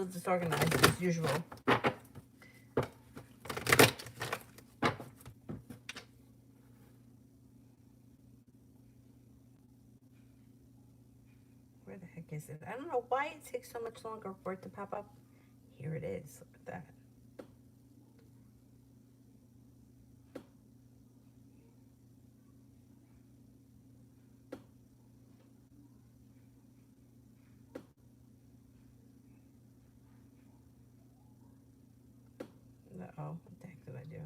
little disorganized as usual. Where the heck is it? I don't know why it takes so much longer for it to pop up. Here it is. Look at that. Uh-oh, what the heck did I do?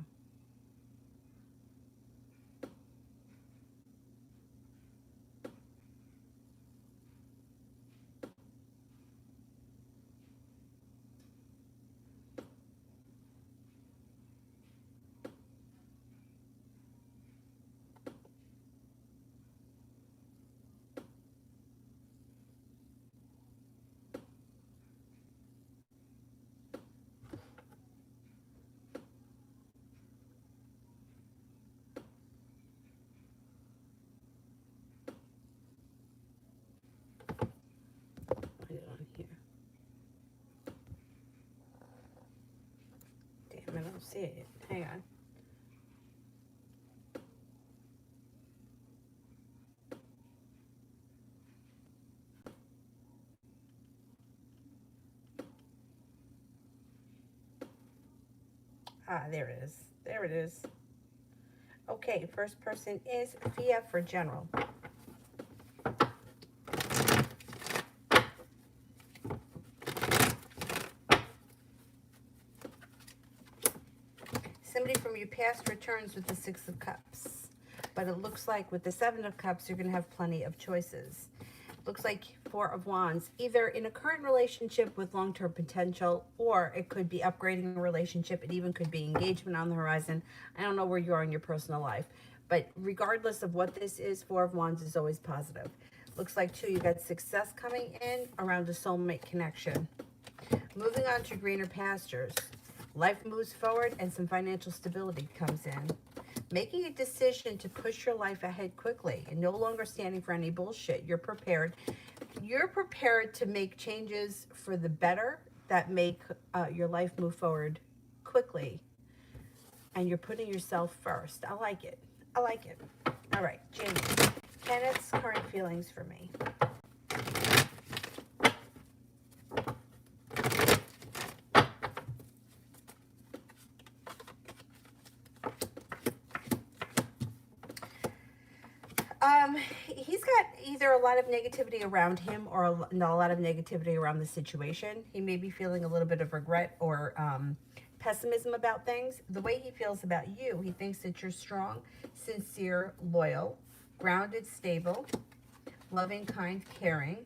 Put it on here. Damn, I don't see it. Hang on. Ah, there it is. There it is. Okay, first person is Fia for general. Somebody from your past returns with the Six of Cups. But it looks like with the Seven of Cups, you're going to have plenty of choices. Looks like Four of Wands, either in a current relationship with long-term potential, or it could be upgrading a relationship. It even could be engagement on the horizon. I don't know where you are in your personal life. But regardless of what this is, Four of Wands is always positive. Looks like, too, you got success coming in around a soulmate connection. Moving on to greener pastures. Life moves forward and some financial stability comes in. Making a decision to push your life ahead quickly and no longer standing for any bullshit. You're prepared. You're prepared to make changes for the better that make your life move forward quickly. And you're putting yourself first. I like it. I like it. All right, Jamie. Kenneth's current feelings for me. He's got either a lot of negativity around him or a lot of negativity around the situation. He may be feeling a little bit of regret or pessimism about things. The way he feels about you, he thinks that you're strong, sincere, loyal, grounded, stable, loving, kind, caring.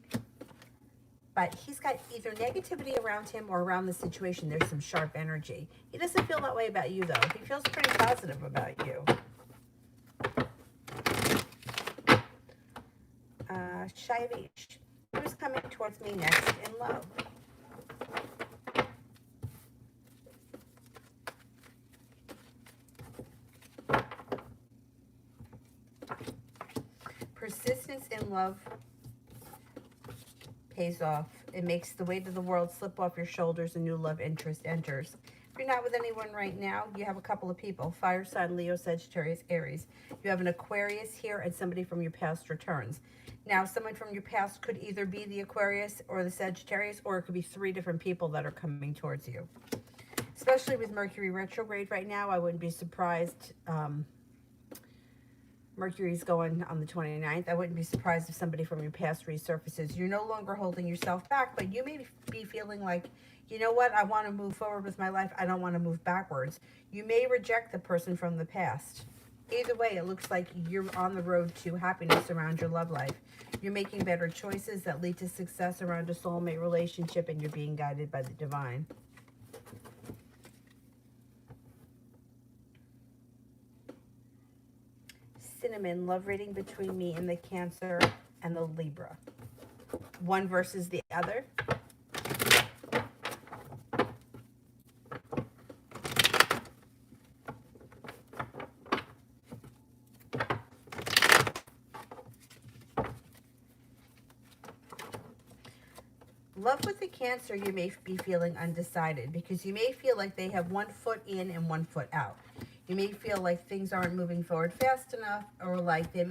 But he's got either negativity around him or around the situation. There's some sharp energy. He doesn't feel that way about you, though. He feels pretty positive about you. Shaivish, who's coming towards me next in love? Persistence in love pays off. It makes the weight of the world slip off your shoulders. A new love interest enters. If you're not with anyone right now, you have a couple of people. Fire sign, Leo, Sagittarius, Aries. You have an Aquarius here and somebody from your past returns. Now, someone from your past could either be the Aquarius or the Sagittarius, or it could be three different people that are coming towards you. Especially with Mercury retrograde right now, I wouldn't be surprised. Mercury's going on the 29th. I wouldn't be surprised if somebody from your past resurfaces. You're no longer holding yourself back, but you may be feeling like, you know what, I want to move forward with my life. I don't want to move backwards. You may reject the person from the past. Either way, it looks like you're on the road to happiness around your love life. You're making better choices that lead to success around a soulmate relationship, and you're being guided by the divine. Cinnamon, love reading between me and the Cancer and the Libra. One versus the other. Love with the Cancer, you may be feeling undecided because you may feel like they have 1 foot in and 1 foot out. You may feel like things aren't moving forward fast enough, or like they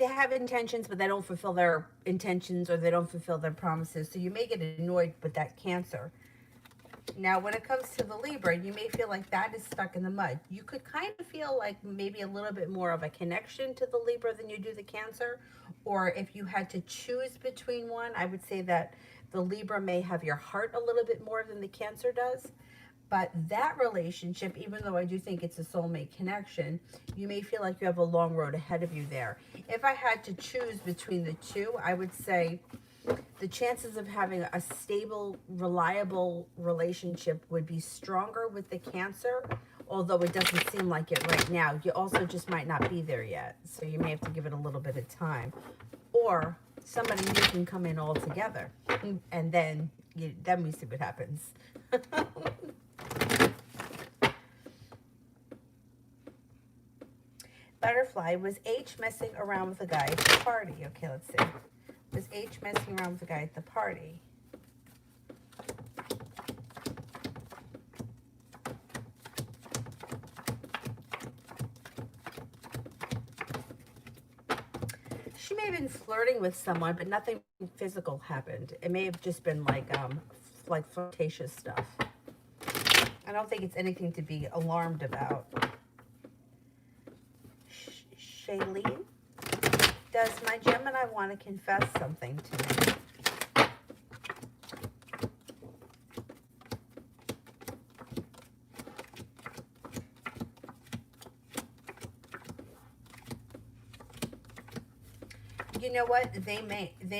have intentions, but they don't fulfill their intentions, or they don't fulfill their promises. So you may get annoyed with that Cancer. Now, when it comes to the Libra, you may feel like that is stuck in the mud. You could kind of feel like maybe a little bit more of a connection to the Libra than you do the Cancer. Or if you had to choose between one, I would say that the Libra may have your heart a little bit more than the Cancer does. But that relationship, even though I do think it's a soulmate connection, you may feel like you have a long road ahead of you there. If I had to choose between the two, I would say the chances of having a stable, reliable relationship would be stronger with the Cancer, although it doesn't seem like it right now. You also just might not be there yet, so you may have to give it a little bit of time. Or somebody new can come in all together, and then we see what happens. Butterfly, was H messing around with a guy at the party? Okay, let's see. Was H messing around with a guy at the party? She may have been flirting with someone, but nothing physical happened. It may have just been like flirtatious stuff. I don't think it's anything to be alarmed about. Shailene, does my Gemini want to confess something to me? You know what? They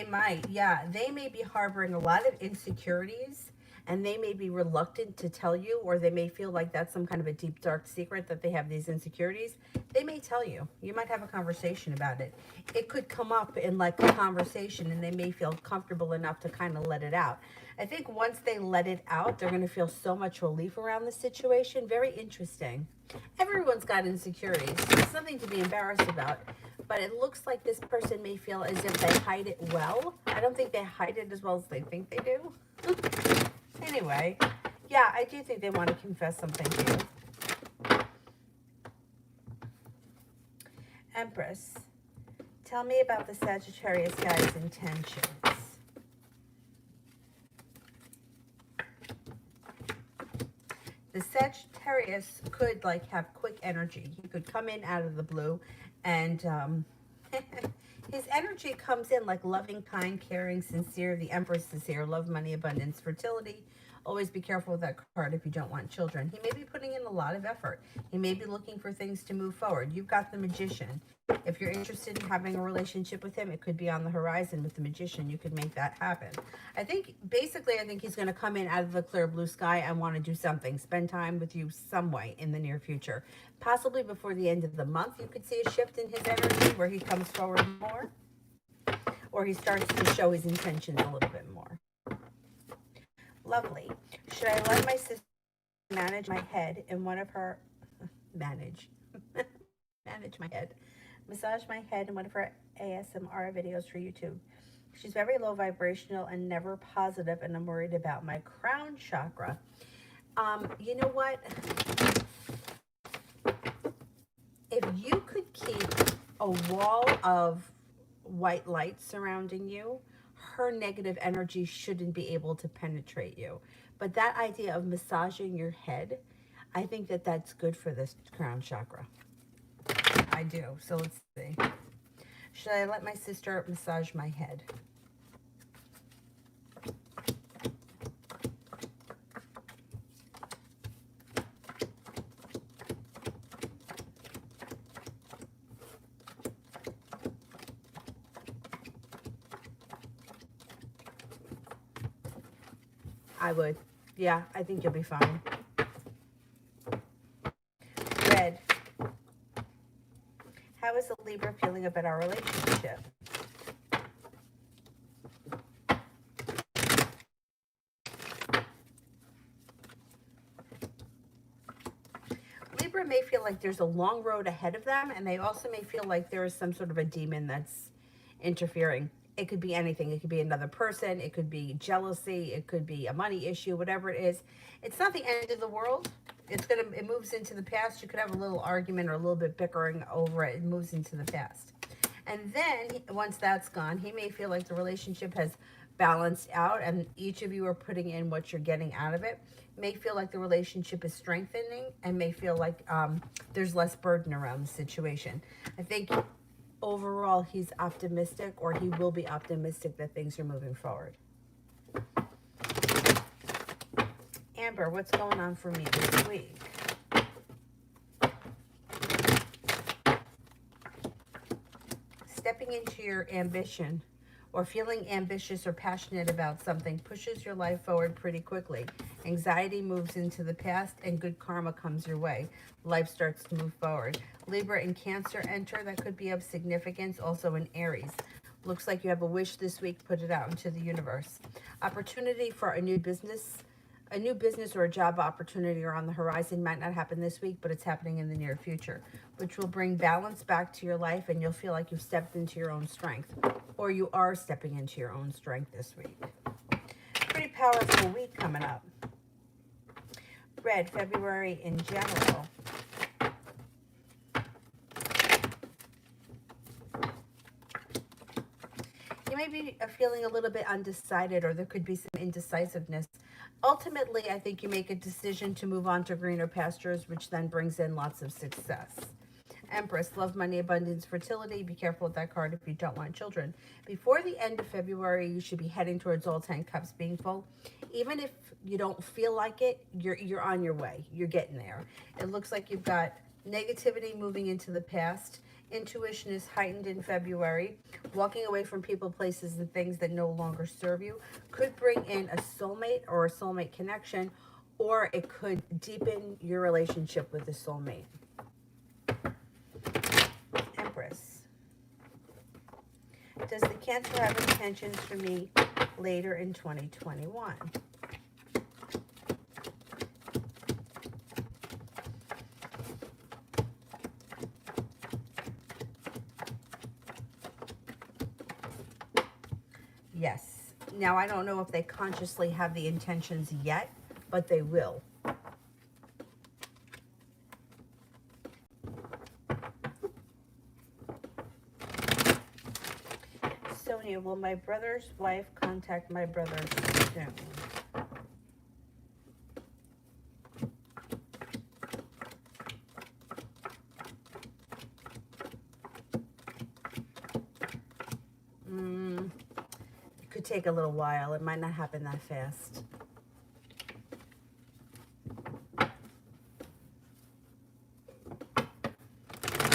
might. Yeah, they may be harboring a lot of insecurities, and they may be reluctant to tell you, or they may feel like that's some kind of a deep, dark secret that they have these insecurities. They may tell you. You might have a conversation about it. It could come up in like a conversation, and they may feel comfortable enough to kind of let it out. I think once they let it out, they're going to feel so much relief around the situation. Very interesting. Everyone's got insecurities. It's nothing to be embarrassed about. But it looks like this person may feel as if they hide it well. I don't think they hide it as well as they think they do. Anyway, yeah, I do think they want to confess something to you. Empress, tell me about the Sagittarius guy's intentions. The Sagittarius could like have quick energy. He could come in out of the blue, and his energy comes in like loving, kind, caring, sincere. The Empress is here. Love, money, abundance, fertility. Always be careful with that card if you don't want children. He may be putting in a lot of effort. He may be looking for things to move forward. You've got the Magician. If you're interested in having a relationship with him, it could be on the horizon with the Magician. You could make that happen. I think he's going to come in out of the clear blue sky and want to do something, spend time with you some way in the near future. Possibly before the end of the month, you could see a shift in his energy where he comes forward more, or he starts to show his intentions a little bit more. Lovely. Should I let my sister manage my head in one of her manage my head, massage my head in one of her ASMR videos for YouTube? She's very low vibrational and never positive, and I'm worried about my crown chakra. You know what? If you could keep a wall of white light surrounding you, her negative energy shouldn't be able to penetrate you. But that idea of massaging your head, I think that that's good for this crown chakra. I do. So let's see. Should I let my sister massage my head? I would. Yeah, I think you'll be fine. Red. How is the Libra feeling about our relationship? Libra may feel like there's a long road ahead of them, and they also may feel like there is some sort of a demon that's interfering. It could be anything. It could be another person. It could be jealousy. It could be a money issue, whatever it is. It's not the end of the world. It moves into the past. You could have a little argument or a little bit bickering over it. It moves into the past. And then once that's gone, he may feel like the relationship has balanced out and each of you are putting in what you're getting out of it. May feel like the relationship is strengthening and may feel like there's less burden around the situation. I think overall he's optimistic, or he will be optimistic, that things are moving forward. Amber, what's going on for me this week? Stepping into your ambition or feeling ambitious or passionate about something pushes your life forward pretty quickly. Anxiety moves into the past and good karma comes your way. Life starts to move forward. Libra and Cancer enter. That could be of significance. Also in Aries. Looks like you have a wish this week. Put it out into the universe. Opportunity for a new business or a job opportunity are on the horizon. Might not happen this week, but it's happening in the near future, which will bring balance back to your life and you'll feel like you've stepped into your own strength, or you are stepping into your own strength this week. Pretty powerful week coming up. Red, February in general. You may be feeling a little bit undecided, or there could be some indecisiveness. Ultimately, I think you make a decision to move on to greener pastures, which then brings in lots of success. Empress, love, money, abundance, fertility. Be careful with that card if you don't want children. Before the end of February, you should be heading towards all 10 cups being full. Even if you don't feel like it, you're on your way. You're getting there. It looks like you've got negativity moving into the past. Intuition is heightened in February. Walking away from people, places, and things that no longer serve you could bring in a soulmate or a soulmate connection, or it could deepen your relationship with a soulmate. Empress. Does the Cancer have intentions for me later in 2021? Yes. Now, I don't know if they consciously have the intentions yet, but they will. Sonia, will my brother's wife contact my brother soon? Could take a little while. It might not happen that fast.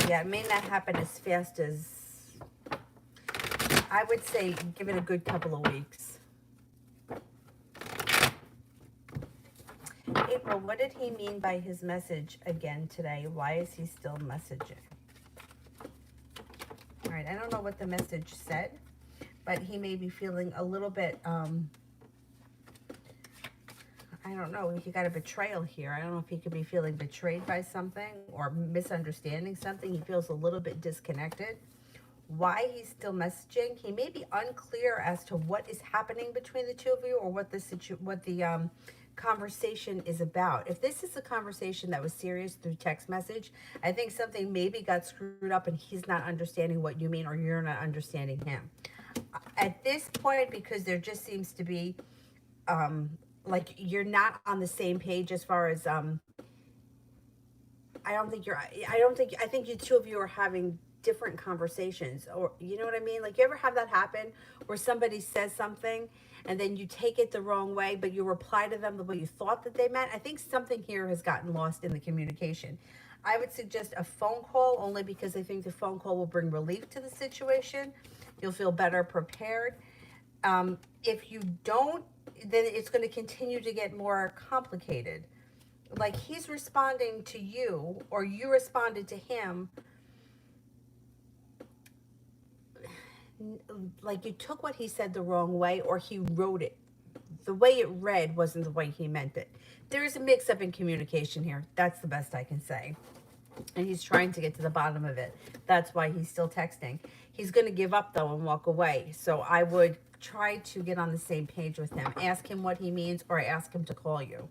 Yeah, it may not happen as fast as, I would say give it a good couple of weeks. April, what did he mean by his message again today? Why is he still messaging? All right, I don't know what the message said, but he may be feeling a little bit, I don't know, he got a betrayal here. I don't know if he could be feeling betrayed by something or misunderstanding something. He feels a little bit disconnected. Why he's still messaging, he may be unclear as to what is happening between the two of you, or what the conversation is about. If this is a conversation that was serious through text message, I think something maybe got screwed up and he's not understanding what you mean, or you're not understanding him. At this point, because there just seems to be like you're not on the same page as far as I think you two of you are having different conversations, or you know what I mean? Like, you ever have that happen where somebody says something and then you take it the wrong way, but you reply to them the way you thought that they meant? I think something here has gotten lost in the communication. I would suggest a phone call, only because I think the phone call will bring relief to the situation. You'll feel better prepared. If you don't, then it's going to continue to get more complicated. Like, he's responding to you, or you responded to him. Like, you took what he said the wrong way, or he wrote it. The way it read wasn't the way he meant it. There is a mix-up in communication here. That's the best I can say. And he's trying to get to the bottom of it. That's why he's still texting. He's going to give up, though, and walk away. So I would try to get on the same page with him. Ask him what he means, or ask him to call you.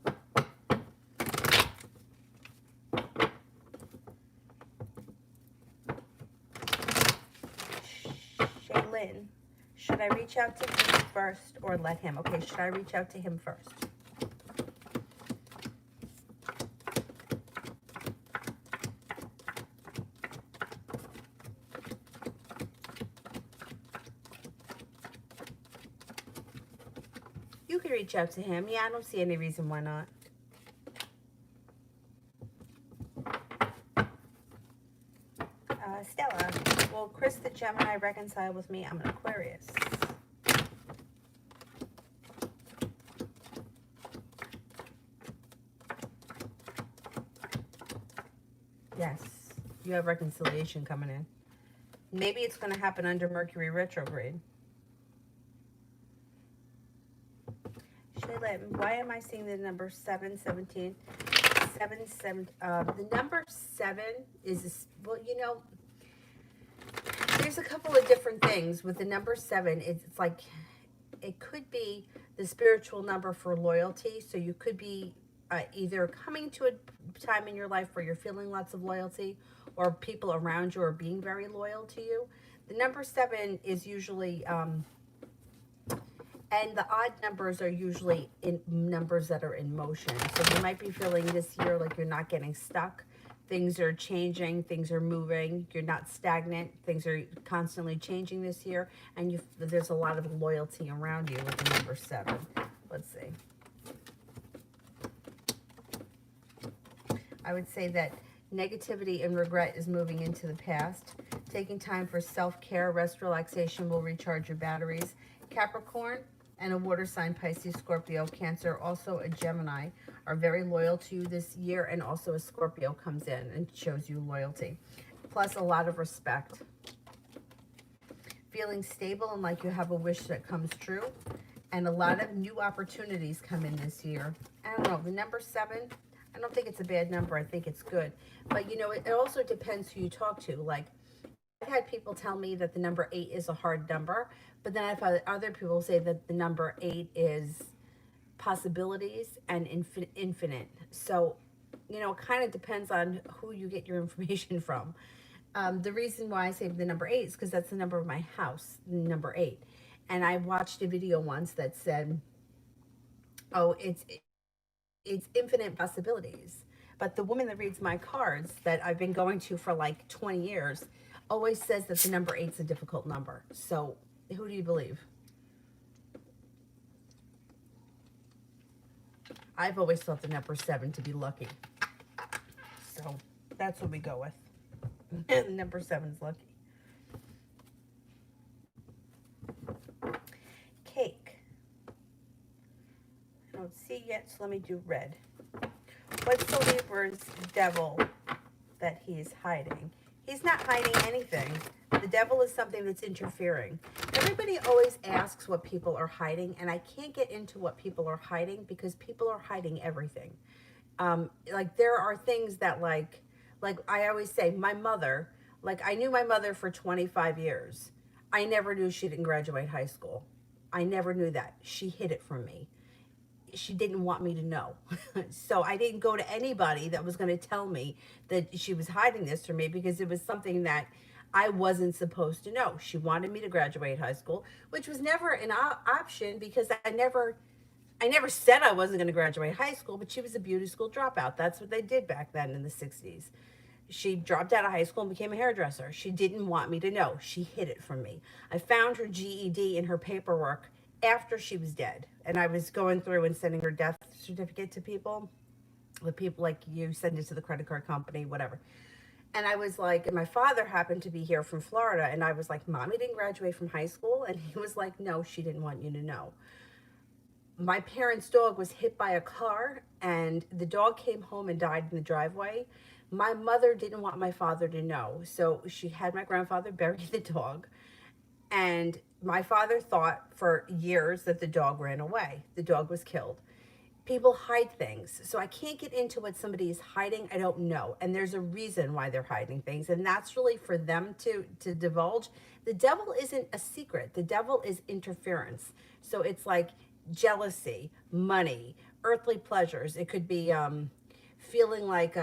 Shaylin, should I reach out to him first or let him? Okay, should I reach out to him first? You can reach out to him. Yeah, I don't see any reason why not. Stella, will Chris the Gemini reconcile with me? I'm an Aquarius. Yes, you have reconciliation coming in. Maybe it's going to happen under Mercury retrograde. Shayla, why am I seeing the number 717? 7, the number 7 is, well, you know, there's a couple of different things with the number 7. It's like, it could be the spiritual number for loyalty. So you could be either coming to a time in your life where you're feeling lots of loyalty, or people around you are being very loyal to you. The number 7 is usually, and the odd numbers are usually in numbers that are in motion. So you might be feeling this year like you're not getting stuck. Things are changing, things are moving, you're not stagnant, things are constantly changing this year, and there's a lot of loyalty around you with the number 7. Let's see. I would say that negativity and regret is moving into the past. Taking time for self-care, rest, relaxation will recharge your batteries. Capricorn and a water sign, Pisces, Scorpio, Cancer, also a Gemini, are very loyal to you this year, and also a Scorpio comes in and shows you loyalty. Plus a lot of respect. Feeling stable and like you have a wish that comes true. And a lot of new opportunities come in this year. I don't know, the number 7, I don't think it's a bad number. I think it's good. But, you know, it also depends who you talk to. Like, I've had people tell me that the number 8 is a hard number, but then I've had other people say that the number 8 is possibilities and infinite. So, you know, it kind of depends on who you get your information from. The reason why I say the number 8 is because that's the number of my house, number 8. And I watched a video once that said, oh, it's infinite possibilities. But the woman that reads my cards that I've been going to for like 20 years always says that the number 8 is a difficult number. So who do you believe? I've always thought the number 7 to be lucky. So that's what we go with. And number 7 is lucky. Cake. I don't see yet, so let me do red. What's the Libra's devil that he's hiding? He's not hiding anything. The devil is something that's interfering. Everybody always asks what people are hiding, and I can't get into what people are hiding because people are hiding everything. Like, there are things that, like I always say, my mother, like, I knew my mother for 25 years. I never knew she didn't graduate high school. I never knew that. She hid it from me. She didn't want me to know. So I didn't go to anybody that was going to tell me that she was hiding this from me, because it was something that I wasn't supposed to know. She wanted me to graduate high school, which was never an option, because I never said I wasn't going to graduate high school, but she was a beauty school dropout. That's what they did back then in the 60s. She dropped out of high school and became a hairdresser. She didn't want me to know. She hid it from me. I found her GED in her paperwork after she was dead. And I was going through and sending her death certificate to people. The people, like, you send it to the credit card company, whatever. And I was like, and my father happened to be here from Florida. And I was like, Mommy didn't graduate from high school? And he was like, no, she didn't want you to know. My parents' dog was hit by a car, and the dog came home and died in the driveway. My mother didn't want my father to know. So she had my grandfather bury the dog. And my father thought for years that the dog ran away. The dog was killed. People hide things. So I can't get into what somebody is hiding. I don't know. And there's a reason why they're hiding things. And that's really for them to divulge. The devil isn't a secret. The devil is interference. So it's like jealousy, money, earthly pleasures. It could be feeling like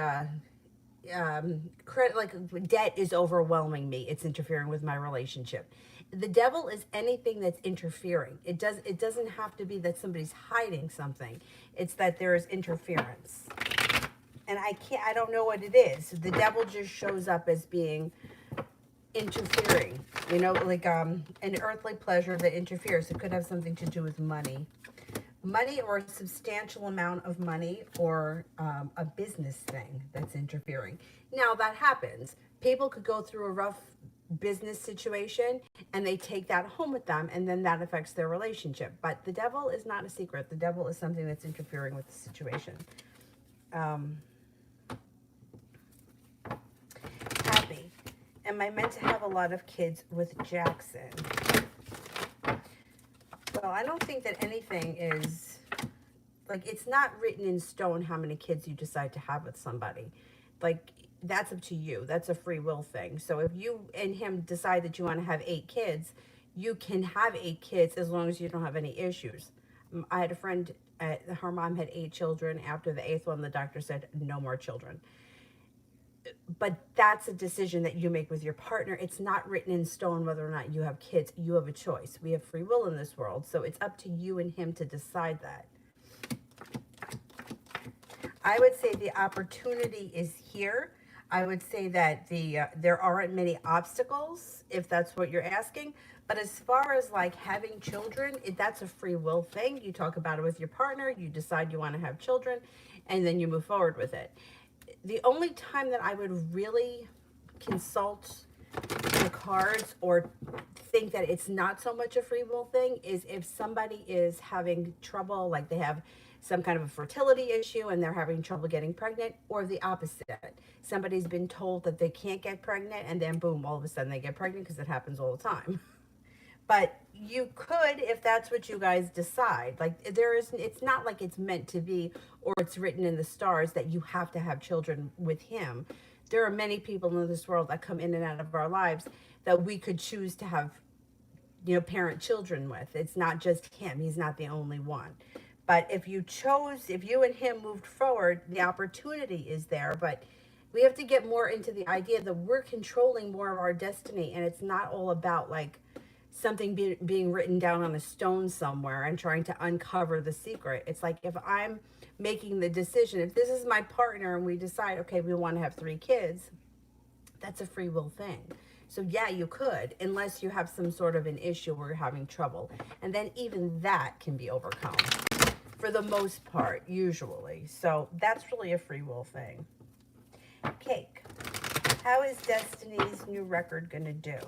credit, like debt is overwhelming me. It's interfering with my relationship. The devil is anything that's interfering. It doesn't have to be that somebody's hiding something. It's that there is interference. And I don't know what it is. The devil just shows up as being interfering, you know, like an earthly pleasure that interferes. It could have something to do with money. Money, or a substantial amount of money, or a business thing that's interfering. Now that happens. People could go through a rough business situation and they take that home with them, and then that affects their relationship. But the devil is not a secret. The devil is something that's interfering with the situation. Happy. Am I meant to have a lot of kids with Jackson? Well, I don't think that anything is, like, it's not written in stone how many kids you decide to have with somebody. Like, that's up to you. That's a free will thing. So if you and him decide that you want to have 8 kids, you can have 8 kids as long as you don't have any issues. I had a friend, her mom had 8 children. After the 8th one, the doctor said, no more children. But that's a decision that you make with your partner. It's not written in stone whether or not you have kids. You have a choice. We have free will in this world. So it's up to you and him to decide that. I would say the opportunity is here. I would say that there aren't many obstacles, if that's what you're asking. But as far as like having children, that's a free will thing. You talk about it with your partner. You decide you want to have children, and then you move forward with it. The only time that I would really consult the cards or think that it's not so much a free will thing is if somebody is having trouble, like they have some kind of a fertility issue and they're having trouble getting pregnant, or the opposite. Somebody's been told that they can't get pregnant, and then boom, all of a sudden they get pregnant, because it happens all the time. But you could, if that's what you guys decide. Like, it's not like it's meant to be, or it's written in the stars that you have to have children with him. There are many people in this world that come in and out of our lives that we could choose to have, you know, parent children with. It's not just him. He's not the only one. But if you and him moved forward, the opportunity is there. But we have to get more into the idea that we're controlling more of our destiny, and it's not all about like something being written down on a stone somewhere and trying to uncover the secret. It's like, if I'm making the decision, if this is my partner and we decide, okay, we want to have 3 kids, that's a free will thing. So yeah, you could, unless you have some sort of an issue where you're having trouble. And then even that can be overcome for the most part, usually. So that's really a free will thing. Cake. How is Destiny's new record going to do?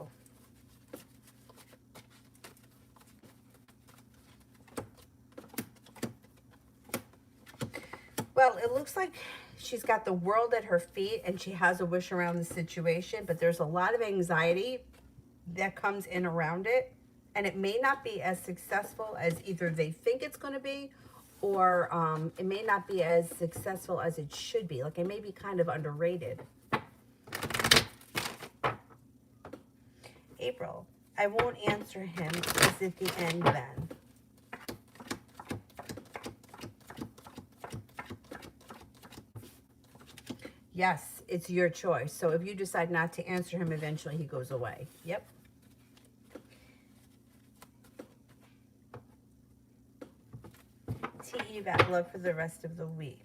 Well, it looks like she's got the world at her feet and she has a wish around the situation, but there's a lot of anxiety that comes in around it, and it may not be as successful as either they think it's going to be, or it may not be as successful as it should be. Like, it may be kind of underrated. April. I won't answer him. Is it the end then? Yes, it's your choice. So if you decide not to answer him, eventually he goes away. Yep. T.E. bad luck for the rest of the week.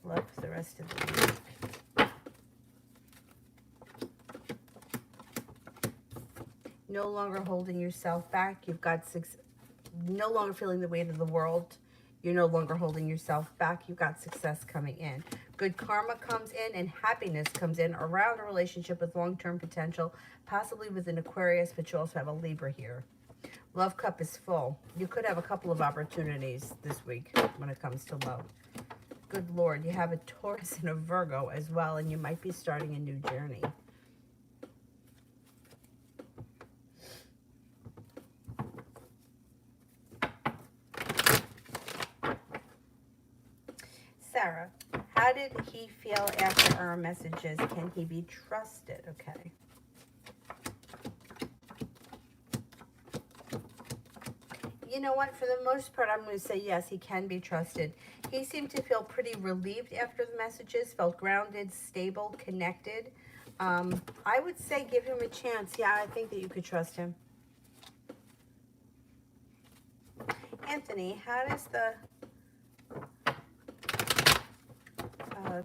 Luck for the rest of the week. No longer holding yourself back. You've got no longer feeling the weight of the world. You're no longer holding yourself back. You've got success coming in. Good karma comes in, and happiness comes in around a relationship with long-term potential, possibly with an Aquarius, but you also have a Libra here. Love cup is full. You could have a couple of opportunities this week when it comes to love. Good Lord, you have a Taurus and a Virgo as well, and you might be starting a new journey. Sarah, how did he feel after our messages? Can he be trusted? Okay. You know what? For the most part, I'm going to say yes, he can be trusted. He seemed to feel pretty relieved after the messages, felt grounded, stable, connected. I would say give him a chance. Yeah, I think that you could trust him. Anthony, how does the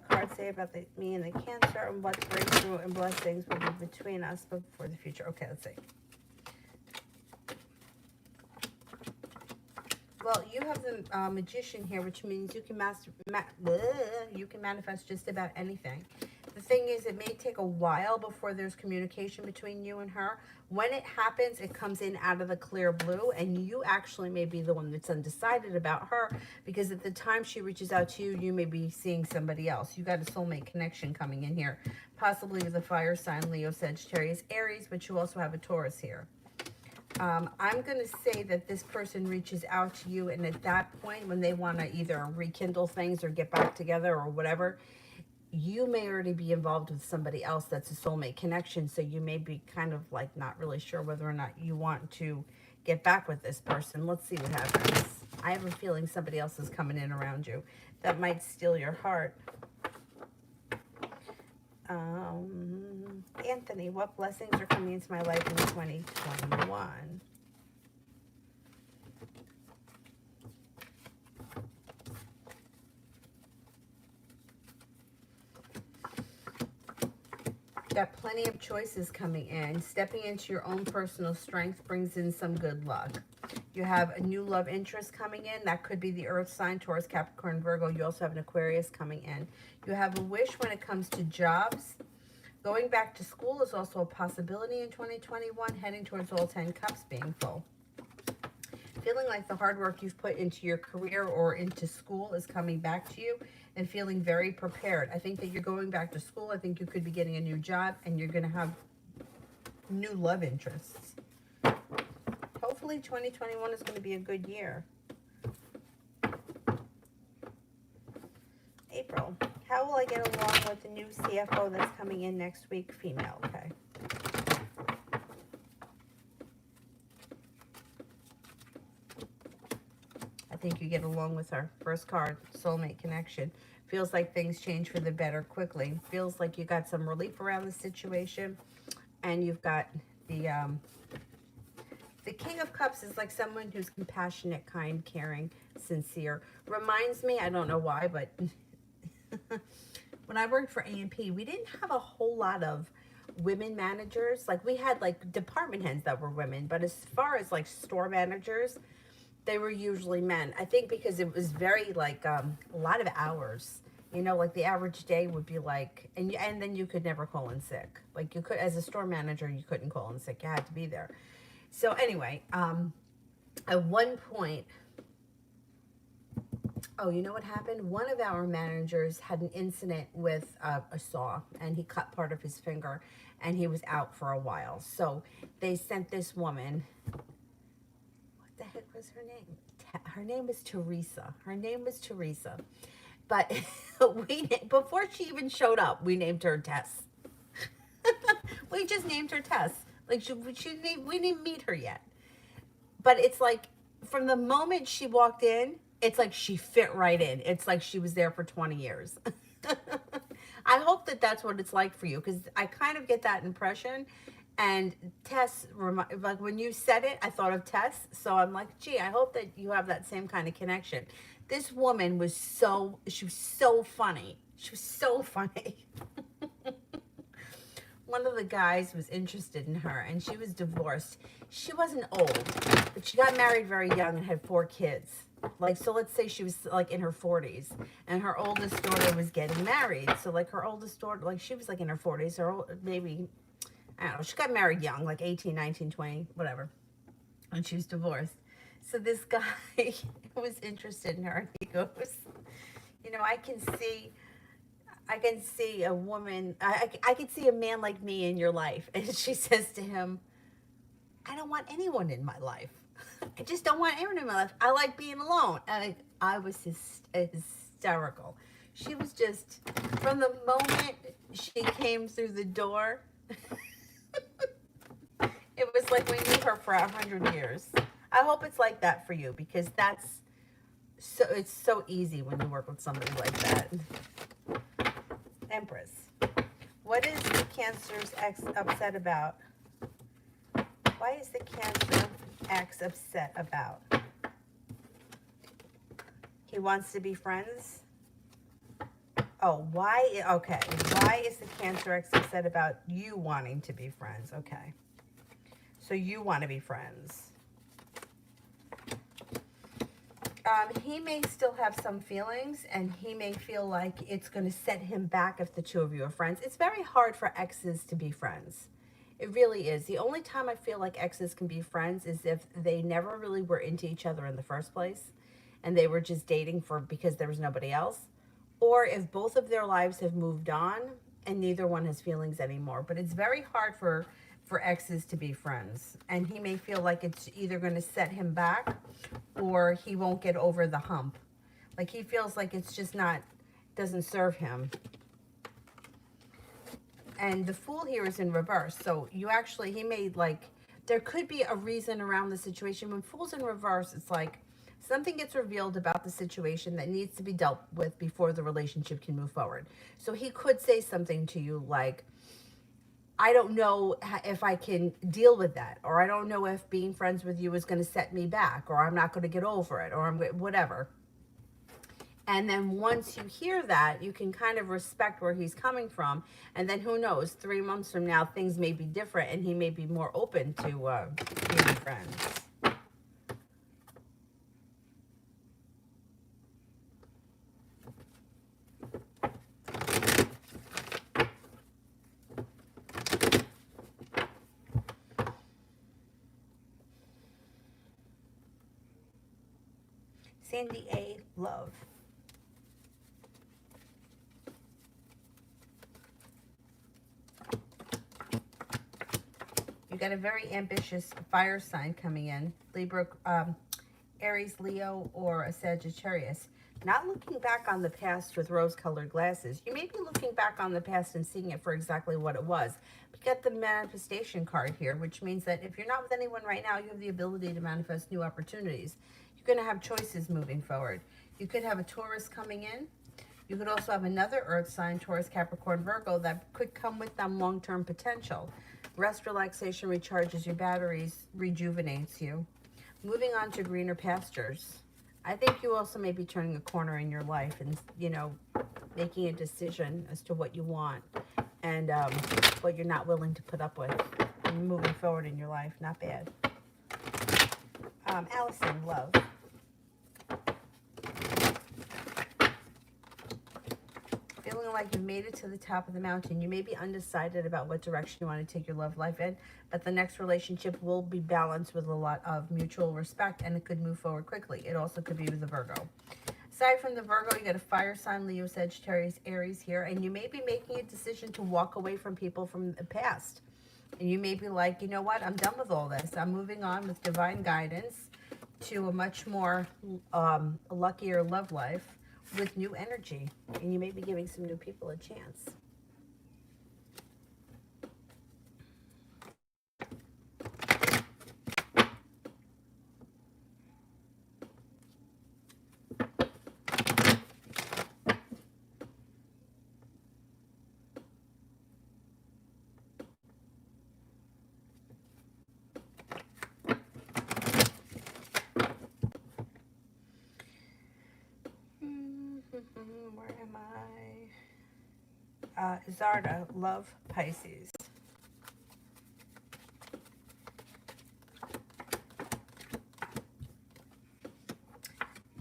card say about me and the Cancer, and what breakthrough and blessings will be between us for the future? Okay, let's see. Well, you have the Magician here, which means you can manifest just about anything. The thing is, it may take a while before there's communication between you and her. When it happens, it comes in out of the clear blue, and you actually may be the one that's undecided about her, because at the time she reaches out to you, you may be seeing somebody else. You got a soulmate connection coming in here, possibly with a fire sign, Leo, Sagittarius, Aries, but you also have a Taurus here. I'm going to say that this person reaches out to you, and at that point, when they want to either rekindle things or get back together or whatever, you may already be involved with somebody else that's a soulmate connection, so you may be kind of like not really sure whether or not you want to get back with this person. Let's see what happens. I have a feeling somebody else is coming in around you that might steal your heart. Anthony, what blessings are coming into my life in 2021? Got plenty of choices coming in. Stepping into your own personal strength brings in some good luck. You have a new love interest coming in. That could be the earth sign, Taurus, Capricorn, Virgo. You also have an Aquarius coming in. You have a wish when it comes to jobs. Going back to school is also a possibility in 2021, heading towards all 10 cups being full. Feeling like the hard work you've put into your career or into school is coming back to you, and feeling very prepared. I think that you're going back to school. I think you could be getting a new job, and you're going to have new love interests. Hopefully 2021 is going to be a good year. April, how will I get along with the new CFO that's coming in next week? Female, okay. I think you get along with her. First card, soulmate connection. Feels like things change for the better quickly. Feels like you got some relief around the situation. And you've got the King of Cups is like someone who's compassionate, kind, caring, sincere. Reminds me, I don't know why, but when I worked for A&P, we didn't have a whole lot of women managers. Like, we had like department heads that were women, but as far as like store managers, they were usually men. I think because it was very like a lot of hours. You know, like the average day would be like, and then you could never call in sick. Like you could, as a store manager, you couldn't call in sick. You had to be there. So anyway, at one point, oh, you know what happened? One of our managers had an incident with a saw, and he cut part of his finger, and he was out for a while. So they sent this woman. What the heck was her name? Her name was Teresa. Her name was Teresa. But before she even showed up, we named her Tess. We just named her Tess. Like we didn't meet her yet. But it's like from the moment she walked in, it's like she fit right in. It's like she was there for 20 years. I hope that that's what it's like for you, because I kind of get that impression. And Tess, like when you said it, I thought of Tess. So I'm like, gee, I hope that you have that same kind of connection. This woman was she was so funny. She was so funny. One of the guys was interested in her, and she was divorced. She wasn't old, but she got married very young and had 4 kids. Like, so let's say she was like in her 40s, and her oldest daughter was getting married. So like her oldest daughter, like she was like in her 40s, or maybe, I don't know, she got married young, like 18, 19, 20, whatever. And she was divorced. So this guy was interested in her, and he goes, you know, I can see a woman, I can see a man like me in your life. And she says to him, I don't want anyone in my life. I just don't want anyone in my life. I like being alone. And I was hysterical. She was just, from the moment she came through the door, it was like we knew her for 100 years. I hope it's like that for you, because that's so, it's so easy when you work with somebody like that. Empress. What is the Cancer's ex upset about? Why is the Cancer ex upset about? He wants to be friends? Oh, why? Okay. Why is the Cancer ex upset about you wanting to be friends? Okay. So you want to be friends. He may still have some feelings, and he may feel like it's going to set him back if the two of you are friends. It's very hard for exes to be friends. It really is. The only time I feel like exes can be friends is if they never really were into each other in the first place, and they were just dating because there was nobody else, or if both of their lives have moved on and neither one has feelings anymore. But it's very hard for exes to be friends, and he may feel like it's either going to set him back or he won't get over the hump. Like he feels like it's just not, doesn't serve him. And the Fool here is in reverse, so you actually, he made like, there could be a reason around the situation. When Fool's in reverse, it's like something gets revealed about the situation that needs to be dealt with before the relationship can move forward. So he could say something to you like, I don't know if I can deal with that, or I don't know if being friends with you is going to set me back, or I'm not going to get over it, or I'm whatever. And then once you hear that, you can kind of respect where he's coming from. And then who knows, 3 months from now, things may be different, and he may be more open to being friends. Sandy A. Love. You got a very ambitious fire sign coming in. Libra, Aries, Leo, or a Sagittarius. Not looking back on the past with rose-colored glasses. You may be looking back on the past and seeing it for exactly what it was. We got the manifestation card here, which means that if you're not with anyone right now, you have the ability to manifest new opportunities. You're going to have choices moving forward. You could have a Taurus coming in. You could also have another earth sign, Taurus, Capricorn, Virgo, that could come with them long-term potential. Rest, relaxation, recharges your batteries, rejuvenates you. Moving on to greener pastures. I think you also may be turning a corner in your life and, you know, making a decision as to what you want and what you're not willing to put up with. And moving forward in your life, not bad. Allison, love. Feeling like you've made it to the top of the mountain. You may be undecided about what direction you want to take your love life in, but the next relationship will be balanced with a lot of mutual respect, and it could move forward quickly. It also could be with the Virgo. Aside from the Virgo, you got a fire sign, Leo, Sagittarius, Aries here, and you may be making a decision to walk away from people from the past. And you may be like, you know what, I'm done with all this. I'm moving on with divine guidance to a much more luckier love life with new energy, and you may be giving some new people a chance. Where am I? Zarda, love, Pisces.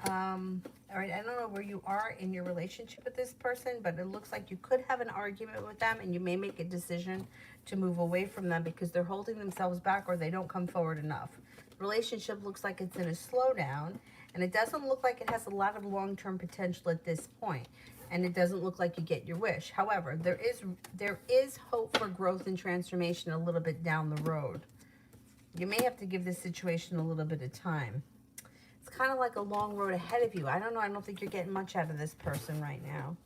All right, I don't know where you are in your relationship with this person, but it looks like you could have an argument with them, and you may make a decision to move away from them because they're holding themselves back or they don't come forward enough. The relationship looks like it's in a slowdown, and it doesn't look like it has a lot of long-term potential at this point, and it doesn't look like you get your wish. However, there is hope for growth and transformation a little bit down the road. You may have to give this situation a little bit of time. It's kind of like a long road ahead of you. I don't know. I don't think you're getting much out of this person right now.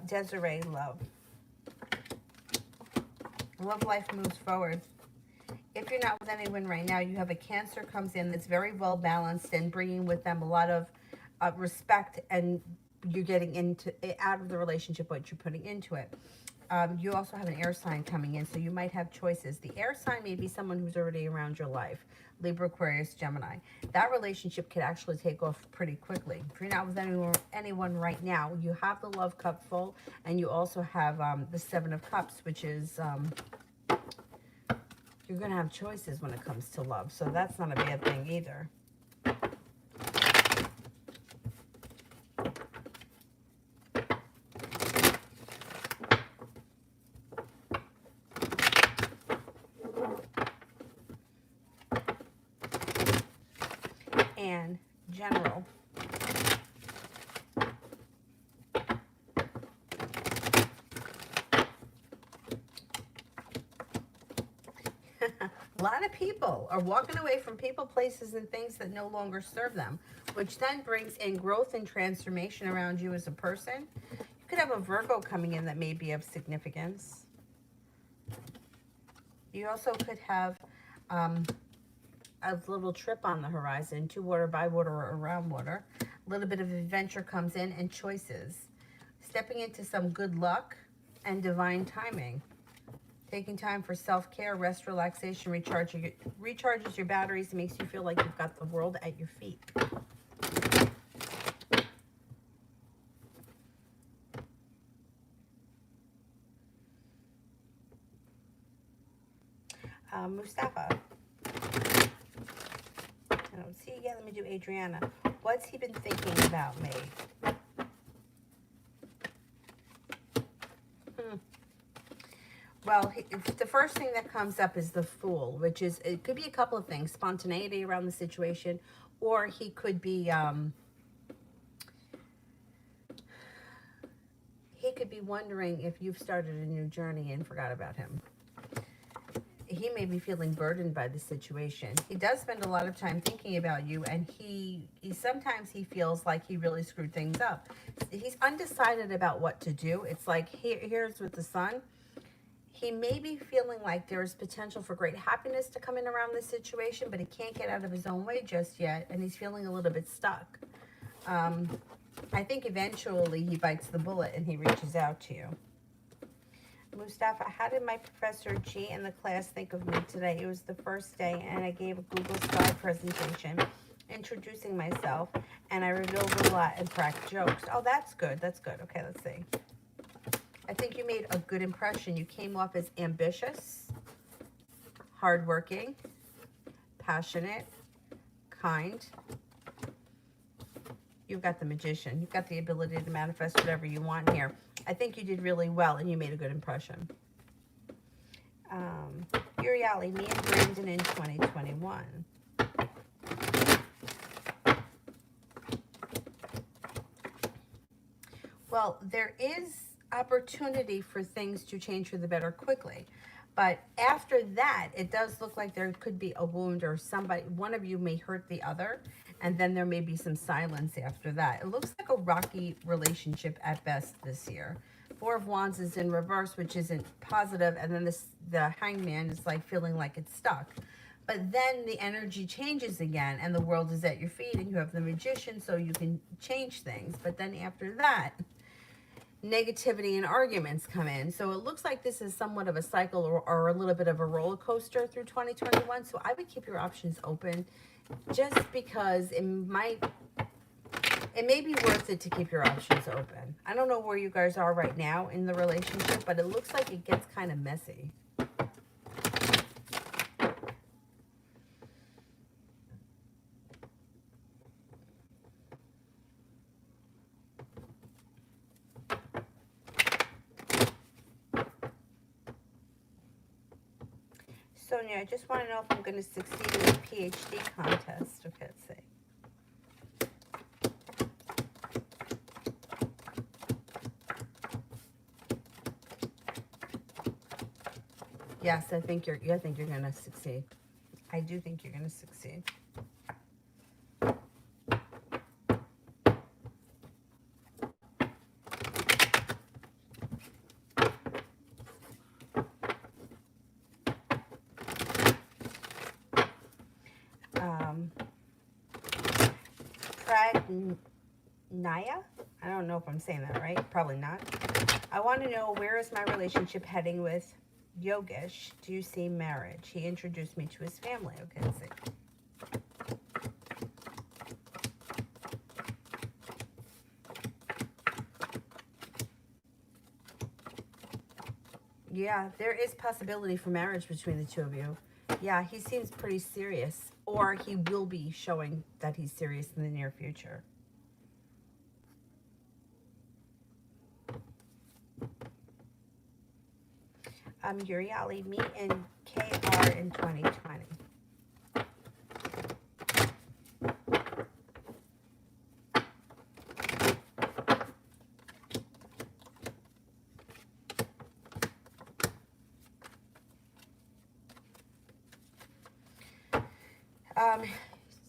Desiree, love. Love life moves forward. If you're not with anyone right now, you have a Cancer comes in that's very well balanced and bringing with them a lot of respect, and you're getting into out of the relationship what you're putting into it. You also have an air sign coming in, so you might have choices. The air sign may be someone who's already around your life. Libra, Aquarius, Gemini. That relationship could actually take off pretty quickly. If you're not with anyone right now, you have the love cup full, and you also have the Seven of Cups, which is you're going to have choices when it comes to love. So that's not a bad thing either. And general. A lot of people are walking away from people, places, and things that no longer serve them, which then brings in growth and transformation around you as a person. You could have a Virgo coming in that may be of significance. You also could have a little trip on the horizon, to water, by water, or around water. A little bit of adventure comes in, and choices. Stepping into some good luck and timing. Taking time for self-care, rest, relaxation, recharges your batteries, and makes you feel like you've got the world at your feet. Mustafa. I don't see you yet. Let me do Adriana. What's he been thinking about me? Well, the first thing that comes up is the Fool, which is, it could be a couple of things. Spontaneity around the situation, or he could be, wondering if you've started a new journey and forgot about him. He may be feeling burdened by the situation. He does spend a lot of time thinking about you, and he sometimes he feels like he really screwed things up. He's undecided about what to do. It's like, here's with the Sun. He may be feeling like there is potential for great happiness to come in around this situation, but he can't get out of his own way just yet, and he's feeling a little bit stuck. I think eventually he bites the bullet and he reaches out to you. Mustafa, how did my Professor G in the class think of me today? It was the first day, and I gave a Google slide presentation introducing myself, and I revealed a lot and cracked jokes. Oh, that's good. That's good. Okay, let's see. I think you made a good impression. You came off as ambitious, hardworking, passionate, kind. You've got the Magician. You've got the ability to manifest whatever you want here. I think you did really well, and you made a good impression. Uriali, me and Brandon in 2021. Well, there is opportunity for things to change for the better quickly. But after that, it does look like there could be a wound, or one of you may hurt the other, and then there may be some silence after that. It looks like a rocky relationship at best this year. Four of Wands is in reverse, which isn't positive, and then the Hangman is like feeling like it's stuck. But then the energy changes again, and the world is at your feet, and you have the Magician, so you can change things. But then after that, negativity and arguments come in. So it looks like this is somewhat of a cycle, or a little bit of a roller coaster through 2021. So I would keep your options open, just because it may be worth it to keep your options open. I don't know where you guys are right now in the relationship, but it looks like it gets kind of messy. Sonia, I just want to know if I'm going to succeed in the PhD contest. Okay, let's see. Yes, I think you're going to succeed. I do think you're going to succeed. Naya? I don't know if I'm saying that right. Probably not. I want to know, where is my relationship heading with Yogesh? Do you see marriage? He introduced me to his family. Okay, let's see. Yeah, there is possibility for marriage between the two of you. Yeah, he seems pretty serious. Or he will be showing that he's serious in the near future. Yuri, I'll leave me in KR in 2020.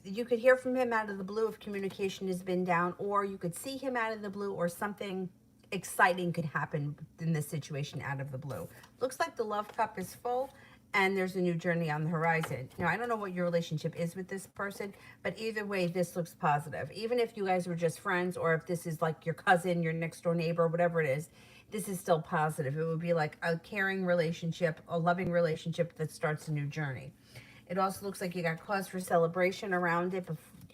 You could hear from him out of the blue if communication has been down, or you could see him out of the blue, or something exciting could happen in this situation out of the blue. Looks like the love cup is full and there's a new journey on the horizon. Now, I don't know what your relationship is with this person, but either way, this looks positive. Even if you guys were just friends, or if this is like your cousin, your next door neighbor, whatever it is, this is still positive. It would be like a caring relationship, a loving relationship that starts a new journey. It also looks like you got cause for celebration around it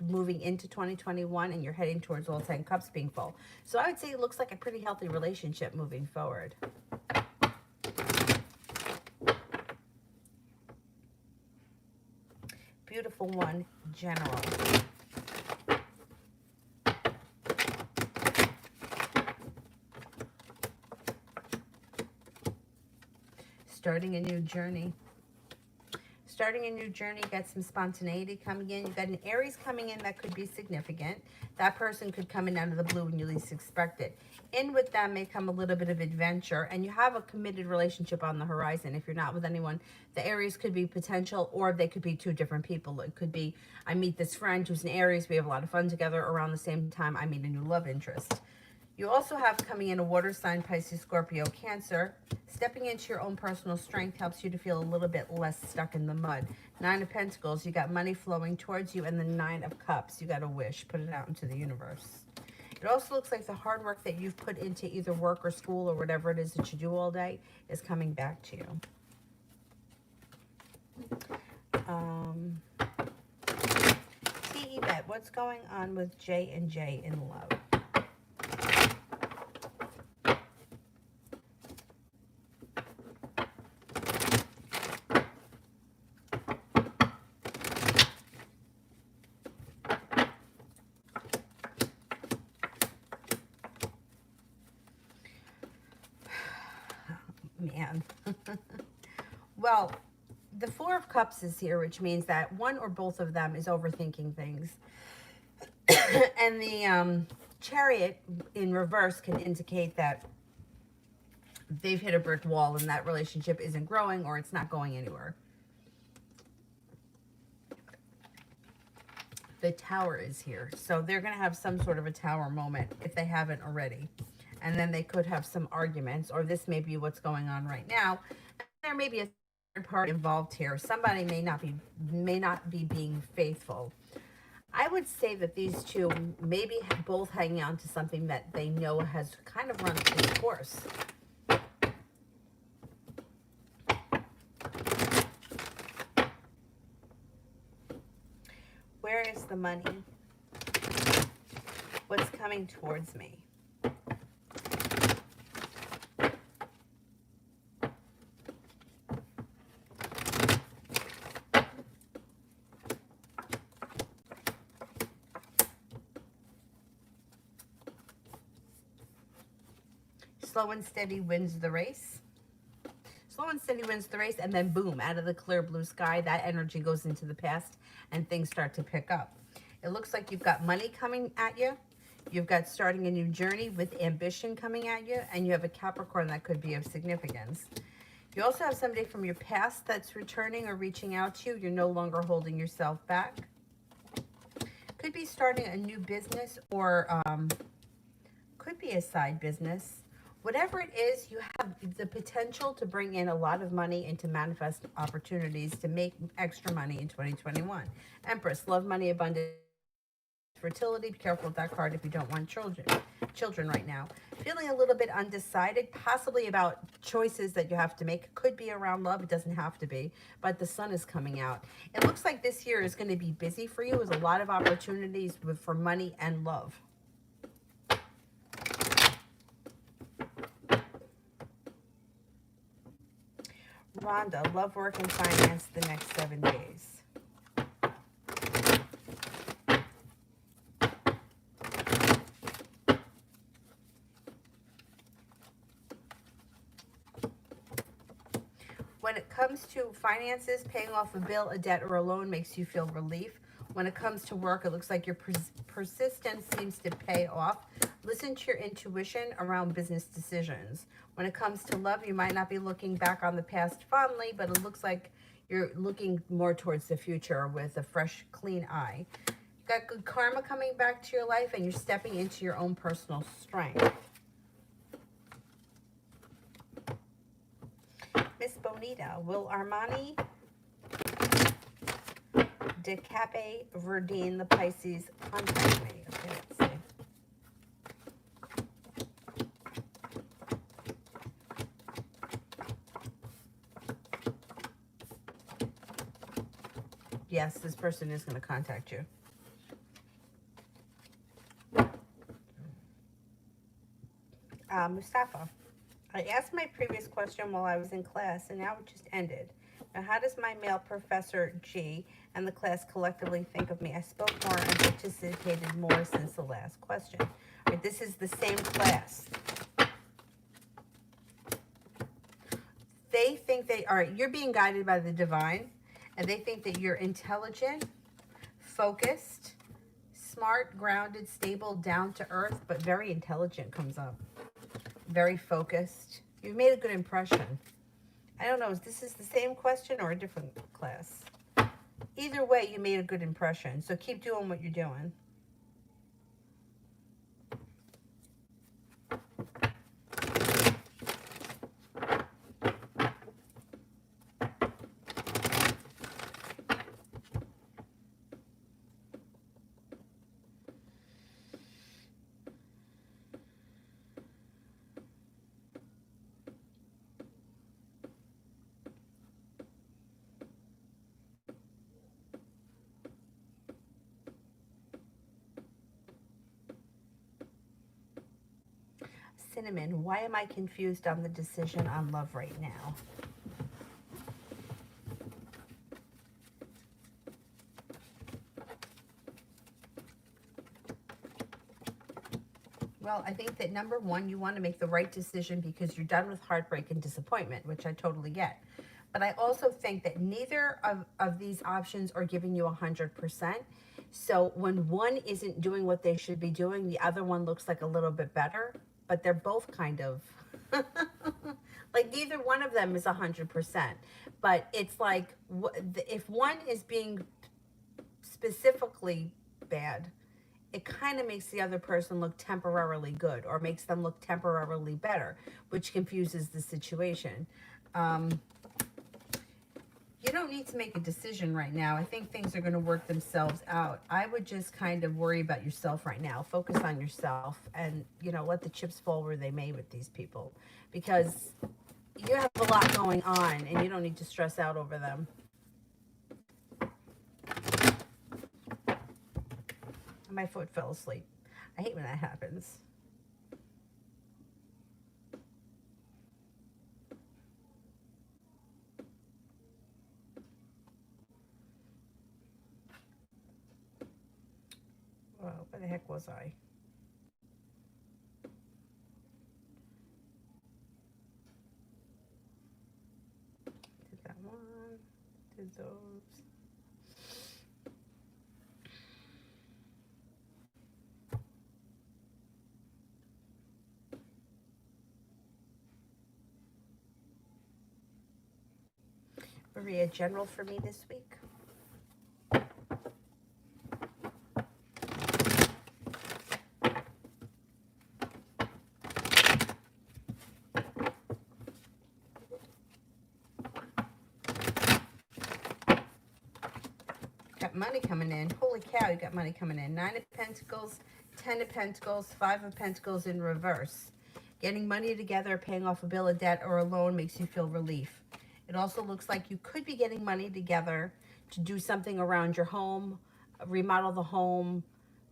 moving into 2021, and you're heading towards all 10 cups being full. So I would say it looks like a pretty healthy relationship moving forward. Beautiful one, General. Starting a new journey. Starting a new journey, you got some spontaneity coming in. You got an Aries coming in that could be significant. That person could come in out of the blue when you least expect it. In with them may come a little bit of adventure, and you have a committed relationship on the horizon. If you're not with anyone, the Aries could be potential, or they could be two different people. It could be, I meet this friend who's an Aries, we have a lot of fun together. Around the same time, I meet a new love interest. You also have coming in a water sign, Pisces, Scorpio, Cancer. Stepping into your own personal strength helps you to feel a little bit less stuck in the mud. 9 of Pentacles, you got money flowing towards you, and the 9 of Cups, you got a wish. Put it out into the universe. It also looks like the hard work that you've put into either work or school or whatever it is that you do all day is coming back to you. T-Yvette, what's going on with J and J in love? Man. Well, the 4 of Cups is here, which means that one or both of them is overthinking things. And the Chariot in reverse can indicate that they've hit a brick wall and that relationship isn't growing, or it's not going anywhere. The Tower is here. So they're going to have some sort of a Tower moment if they haven't already. And then they could have some arguments, or this may be what's going on right now. There may be a third party involved here. Somebody may not be being faithful. I would say that these two maybe both hanging on to something that they know has kind of run its course. Where is the money? What's coming towards me? Slow and steady wins the race. Slow slow and steady wins the race, and then boom, out of the clear blue sky, that energy goes into the past and things start to pick up. It looks like you've got money coming at you. You've got starting a new journey with ambition coming at you, and you have a Capricorn that could be of significance. You also have somebody from your past that's returning or reaching out to you. You're no longer holding yourself back. Could be starting a new business, or could be a side business. Whatever it is, you have the potential to bring in a lot of money and to manifest opportunities to make extra money in 2021. Empress, love, money, abundance, fertility. Be careful with that card if you don't want children right now. Feeling a little bit undecided, possibly about choices that you have to make. Could be around love, it doesn't have to be, but the sun is coming out. It looks like this year is going to be busy for you with a lot of opportunities for money and love. Rhonda, love, work, and finance the next 7 days. When it comes to finances, paying off a bill, a debt, or a loan makes you feel relief. When it comes to work, it looks like your persistence seems to pay off. Listen to your intuition around business decisions. When it comes to love, you might not be looking back on the past fondly, but it looks like you're looking more towards the future with a fresh, clean eye. You've got good karma coming back to your life, and you're stepping into your own personal strength. Miss Bonita, will Armani de Cape Verdine, the Pisces, contact me? Okay, let's see. Yes, this person is going to contact you. Mustafa, I asked my previous question while I was in class, and now it just ended. Now, how does my male professor G and the class collectively think of me? I spoke more and participated more since the last question. All right, this is the same class. They think they are, you're being guided by the divine, and they think that you're intelligent, focused, smart, grounded, stable, down to earth, but very intelligent comes up. Very focused. You've made a good impression. I don't know, is this the same question or a different class? Either way, you made a good impression. So keep doing what you're doing. Cinnamon, why am I confused on the decision on love right now? Well, I think that number one, you want to make the right decision because you're done with heartbreak and disappointment, which I totally get. But I also think that neither of these options are giving you 100%. So when one isn't doing what they should be doing, the other one looks like a little bit better. But they're both kind of like neither one of them is 100%. But it's like if one is being specifically bad, it kind of makes the other person look temporarily good or makes them look temporarily better, which confuses the situation. You don't need to make a decision right now. I think things are going to work themselves out. I would just kind of worry about yourself right now. Focus on yourself and, you know, let the chips fall where they may with these people. Because you have a lot going on and you don't need to stress out over them. My foot fell asleep. I hate when that happens. Well, where the heck was I? those. Maria, general for me this week. Got money coming in. Holy cow, you got money coming in. 9 of Pentacles, 10 of Pentacles, 5 of Pentacles in reverse. Getting money together, paying off a bill of debt or a loan makes you feel relief. It also looks like you could be getting money together to do something around your home, remodel the home,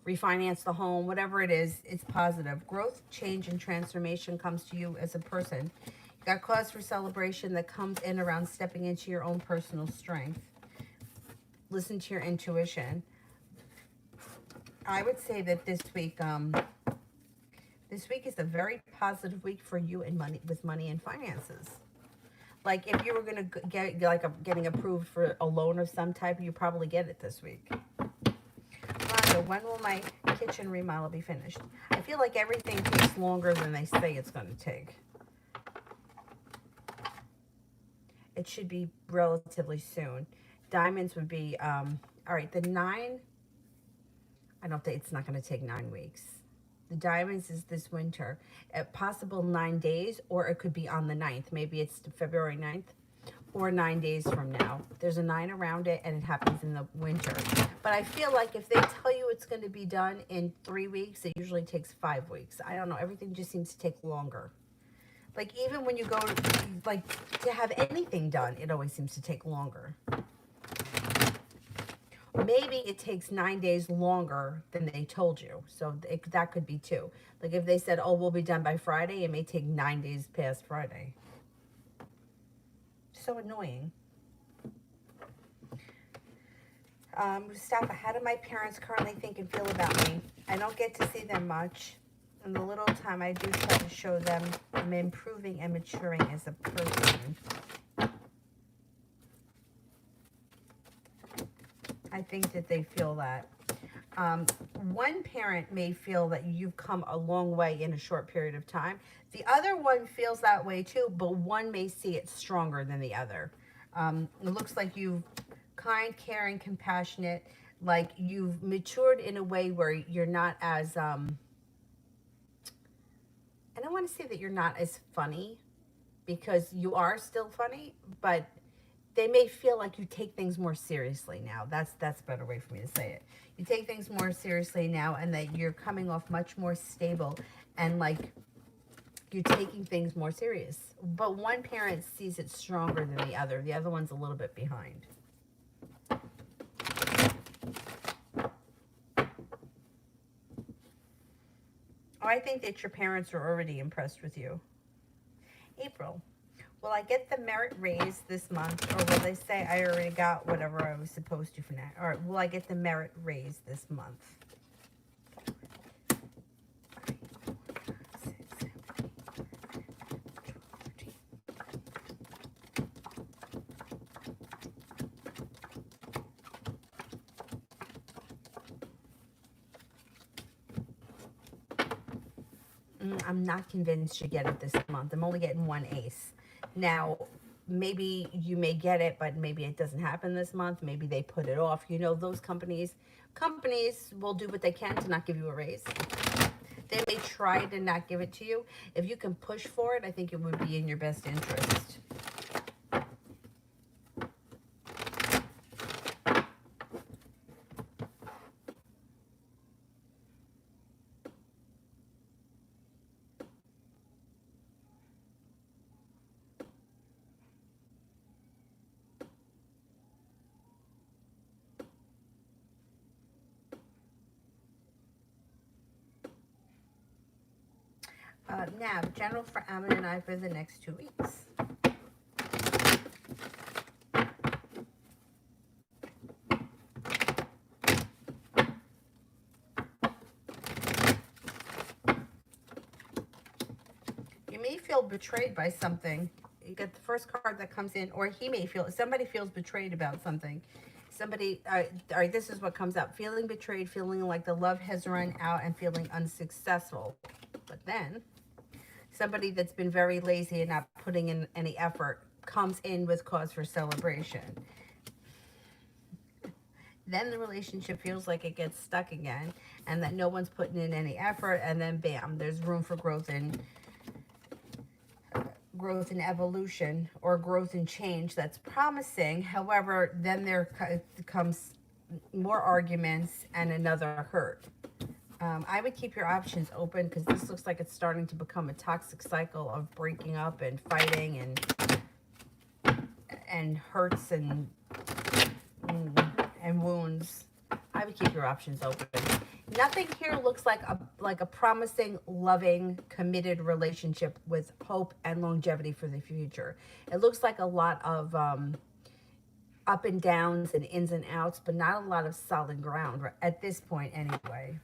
refinance the home, whatever it is, it's positive. Growth, change, and transformation comes to you as a person. You got cause for celebration that comes in around stepping into your own personal strength. Listen to your intuition. I would say that this week is a very positive week for you in money, with money and finances. Like if you were going to get getting approved for a loan of some type, you probably get it this week. When will my kitchen remodel be finished? I feel like everything takes longer than they say it's going to take. It should be relatively soon. Diamonds would be, all right, the 9, I don't think, it's not going to take 9 weeks. The diamonds is this winter. At possible 9 days, or it could be on the 9th. Maybe it's February 9th. Or 9 days from now. There's a 9 around it, and it happens in the winter. But I feel like if they tell you it's going to be done in 3 weeks, it usually takes 5 weeks. I don't know. Everything just seems to take longer. Like, even when you go, like, to have anything done, it always seems to take longer. Maybe it takes 9 days longer than they told you. So that could be too. Like, if they said, oh, we'll be done by Friday, it may take 9 days past Friday. So annoying. Stop. How do my parents currently think and feel about me? I don't get to see them much. And the little time I do try to show them I'm improving and maturing as a person. I think that they feel that. One parent may feel that you've come a long way in a short period of time. The other one feels that way too, but one may see it stronger than the other. It looks like you've kind, caring, compassionate, like you've matured in a way where you're not as, I don't want to say that you're not as funny, because you are still funny, but they may feel like you take things more seriously now. That's a better way for me to say it. You take things more seriously now, and that you're coming off much more stable, and like you're taking things more serious. But one parent sees it stronger than the other. The other one's a little bit behind. Oh, I think that your parents are already impressed with you. April. Will I get the merit raise this month, or will they say I already got whatever I was supposed to for now? Or will I get the merit raise this month? I'm not convinced you get it this month. I'm only getting one ace. Now, maybe you may get it, but maybe it doesn't happen this month. Maybe they put it off. You know, those companies will do what they can to not give you a raise. They may try to not give it to you. If you can push for it, I think it would be in your best interest. Now, general for Ammon and I for the next 2 weeks. You may feel betrayed by something. You get the first card that comes in, or he may feel, somebody feels betrayed about something. Somebody, all right, this is what comes up. Feeling betrayed, feeling like the love has run out, and feeling unsuccessful. But then, somebody that's been very lazy and not putting in any effort comes in with cause for celebration. Then the relationship feels like it gets stuck again, and that no one's putting in any effort, and then bam, there's room for growth and evolution, or growth and change that's promising. However, then there comes more arguments and another hurt. I would keep your options open, because this looks like it's starting to become a toxic cycle of breaking up and fighting and hurts and wounds. I would keep your options open. Nothing here looks like a promising, loving, committed relationship with hope and longevity for the future. It looks like a lot of up and downs and ins and outs, but not a lot of solid ground at this point anyway.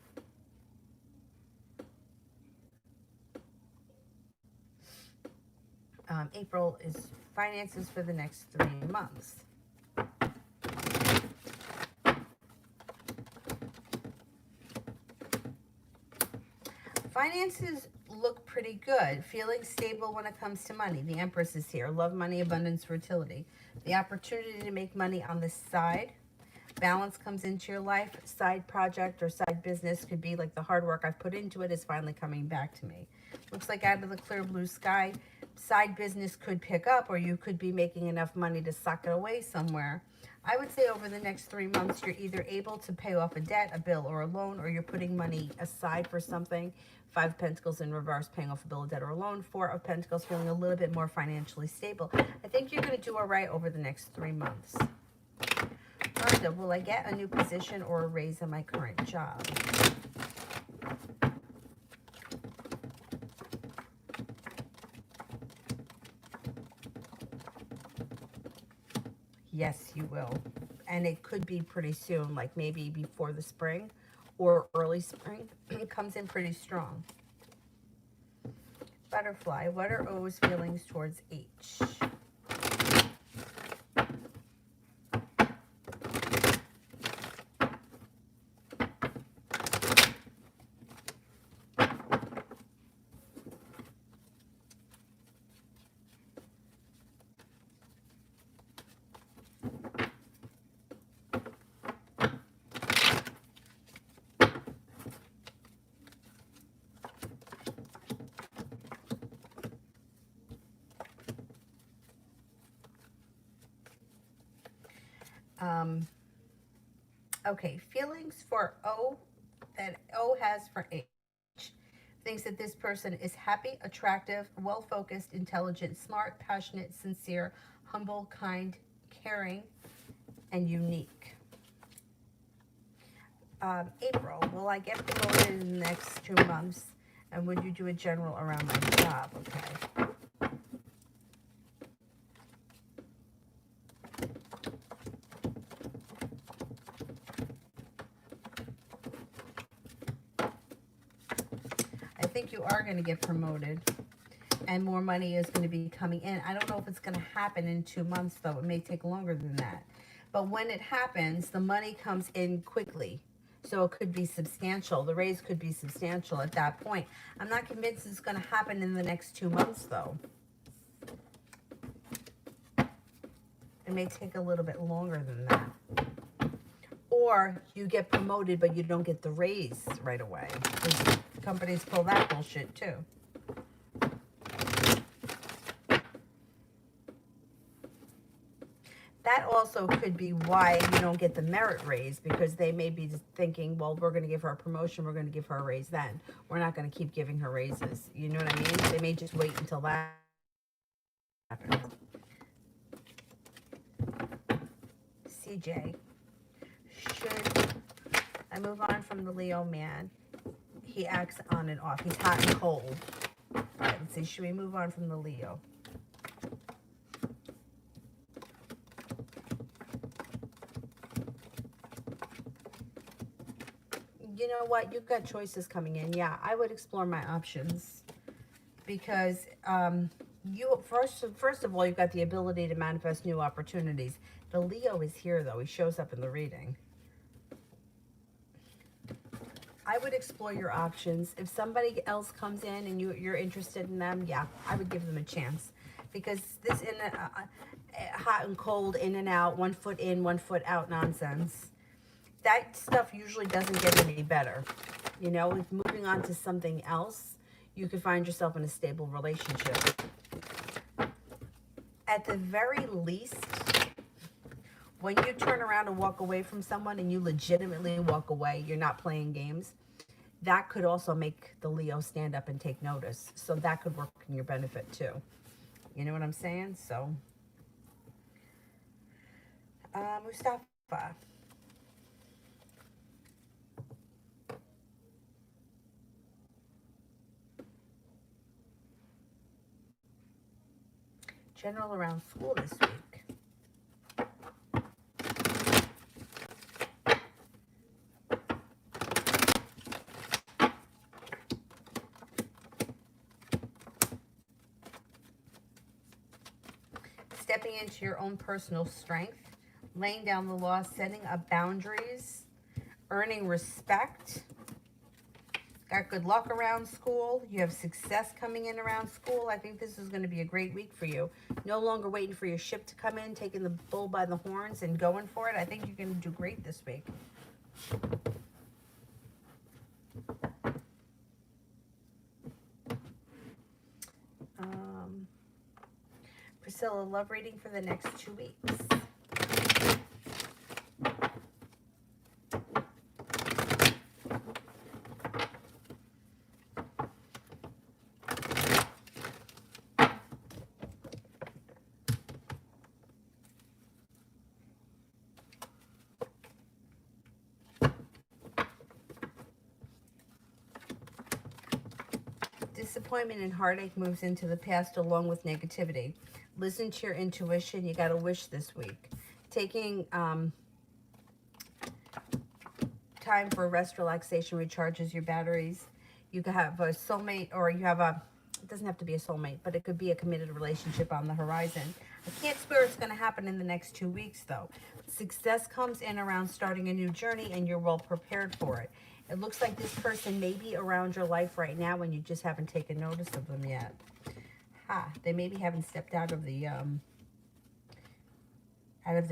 April is finances for the next 3 months. Finances look pretty good. Feeling stable when it comes to money. The Empress is here. Love, money, abundance, fertility. The opportunity to make money on the side. Balance comes into your life. Side project or side business could be like the hard work I've put into it is finally coming back to me. Looks like out of the clear blue sky, side business could pick up, or you could be making enough money to sock it away somewhere. I would say over the next 3 months, you're either able to pay off a debt, a bill, or a loan, or you're putting money aside for something. 5 of Pentacles in reverse, paying off a bill, a debt, or a loan. 4 of Pentacles, feeling a little bit more financially stable. I think you're going to do all right over the next 3 months. Rhonda, will I get a new position or a raise in my current job? Yes, you will. And it could be pretty soon, like maybe before the spring or early spring. It comes in pretty strong. Butterfly, what are O's feelings towards H? Okay, feelings for O, that O has for H. Thinks that this person is happy, attractive, well-focused, intelligent, smart, passionate, sincere, humble, kind, caring, and unique. April, will I get promoted in the next 2 months? And would you do a general around my job? Okay. I think you are going to get promoted, and more money is going to be coming in. I don't know if it's going to happen in 2 months, though. It may take longer than that. But when it happens, the money comes in quickly. So it could be substantial. The raise could be substantial at that point. I'm not convinced it's going to happen in the next 2 months, though. It may take a little bit longer than that. Or you get promoted, but you don't get the raise right away. Because companies pull that bullshit, too. That also could be why you don't get the merit raise, because they may be thinking, well, we're going to give her a promotion, we're going to give her a raise then. We're not going to keep giving her raises. You know what I mean? They may just wait until that happens. CJ, should I move on from the Leo man? He acts on and off. He's hot and cold. All right, let's see. Should we move on from the Leo? You know what? You've got choices coming in. Yeah, I would explore my options, because You first of all, you've got the ability to manifest new opportunities. The Leo is here, though. He shows up in the reading. I would explore your options. If somebody else comes in and you're interested in them, yeah, I would give them a chance. Because this hot and cold, in and out, 1 foot in, 1 foot out nonsense, that stuff usually doesn't get any better. You know, if moving on to something else, you could find yourself in a stable relationship. At the very least, when you turn around and walk away from someone and you legitimately walk away, you're not playing games, that could also make the Leo stand up and take notice. So that could work in your benefit too. You know what I'm saying? So, Mustafa. General around school this week. Stepping into your own personal strength, laying down the law, setting up boundaries, earning respect. Got good luck around school. You have success coming in around school. I think this is going to be a great week for you. No longer waiting for your ship to come in, taking the bull by the horns and going for it. I think you're going to do great this week. Priscilla, love reading for the next 2 weeks. Disappointment and heartache moves into the past along with negativity. Listen to your intuition. You got a wish this week. Taking time for rest, relaxation recharges your batteries. You could have a soulmate, or you have it doesn't have to be a soulmate, but it could be a committed relationship on the horizon. I can't swear it's going to happen in the next 2 weeks, though. Success comes in around starting a new journey, and you're well prepared for it. It looks like this person may be around your life right now, and you just haven't taken notice of them yet. They maybe haven't stepped out of the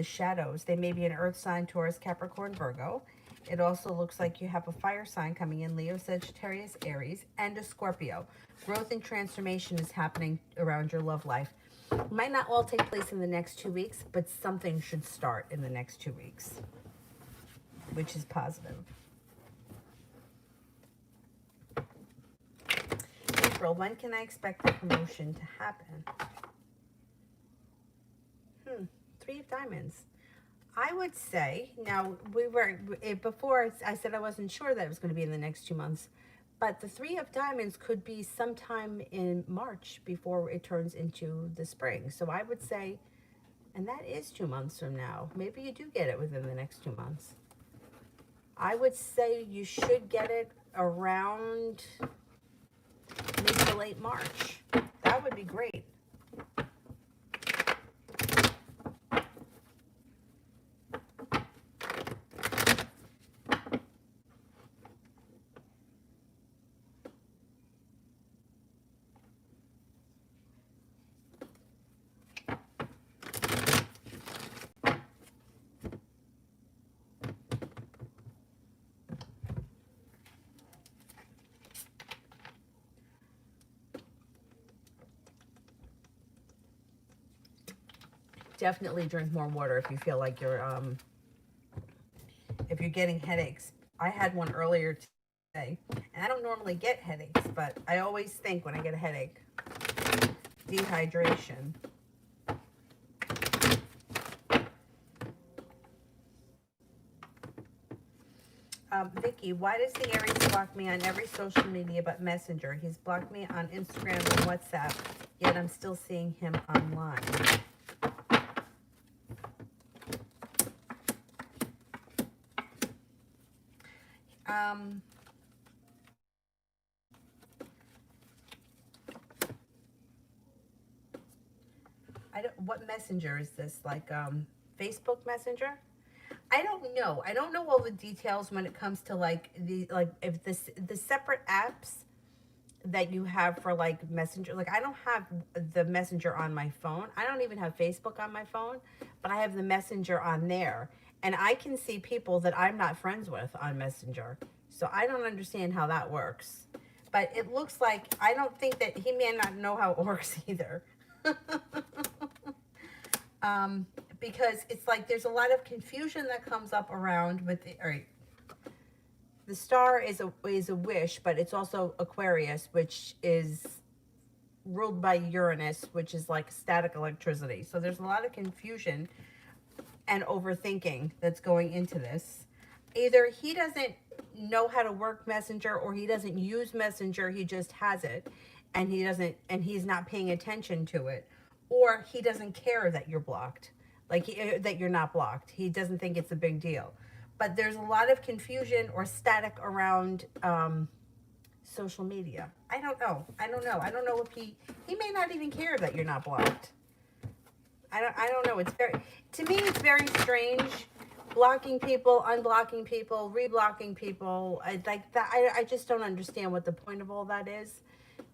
shadows. They may be an earth sign, Taurus, Capricorn, Virgo. It also looks like you have a fire sign coming in, Leo, Sagittarius, Aries, and a Scorpio. Growth and transformation is happening around your love life. It might not all take place in the next 2 weeks, but something should start in the next 2 weeks, which is positive. April, when can I expect the promotion to happen? 3 of Diamonds. I would say, now, before I said I wasn't sure that it was going to be in the next 2 months, but the 3 of Diamonds could be sometime in March before it turns into the spring. So I would say, and that is 2 months from now. Maybe you do get it within the next 2 months. I would say you should get it around mid to late March. That would be great. Definitely drink more water if you feel like if you're getting headaches. I had one earlier today, and I don't normally get headaches, but I always think when I get a headache, dehydration. Vicky, why does the Aries block me on every social media but Messenger? He's blocked me on Instagram and WhatsApp, yet I'm still seeing him online. messenger is this? Like Facebook Messenger? I don't know. I don't know all the details when it comes to like if the separate apps that you have for like Messenger. Like I don't have the Messenger on my phone. I don't even have Facebook on my phone, but I have the Messenger on there. And I can see people that I'm not friends with on Messenger. So I don't understand how that works. But it looks like, I don't think that he may not know how it works either. Because it's like there's a lot of confusion that comes up around with the, all right, the star is a wish, but it's also Aquarius, which is ruled by Uranus, which is like static electricity. So there's a lot of confusion and overthinking that's going into this. Either he doesn't know how to work Messenger, or he doesn't use Messenger, he just has it, and he's not paying attention to it, or he doesn't care that you're blocked, like that you're not blocked. He doesn't think it's a big deal. But there's a lot of confusion or static around social media. I don't know. I don't know if he may not even care that you're not blocked. I don't know. It's very, to me, it's very strange. Blocking people, unblocking people, reblocking people. Like that. I just don't understand what the point of all that is.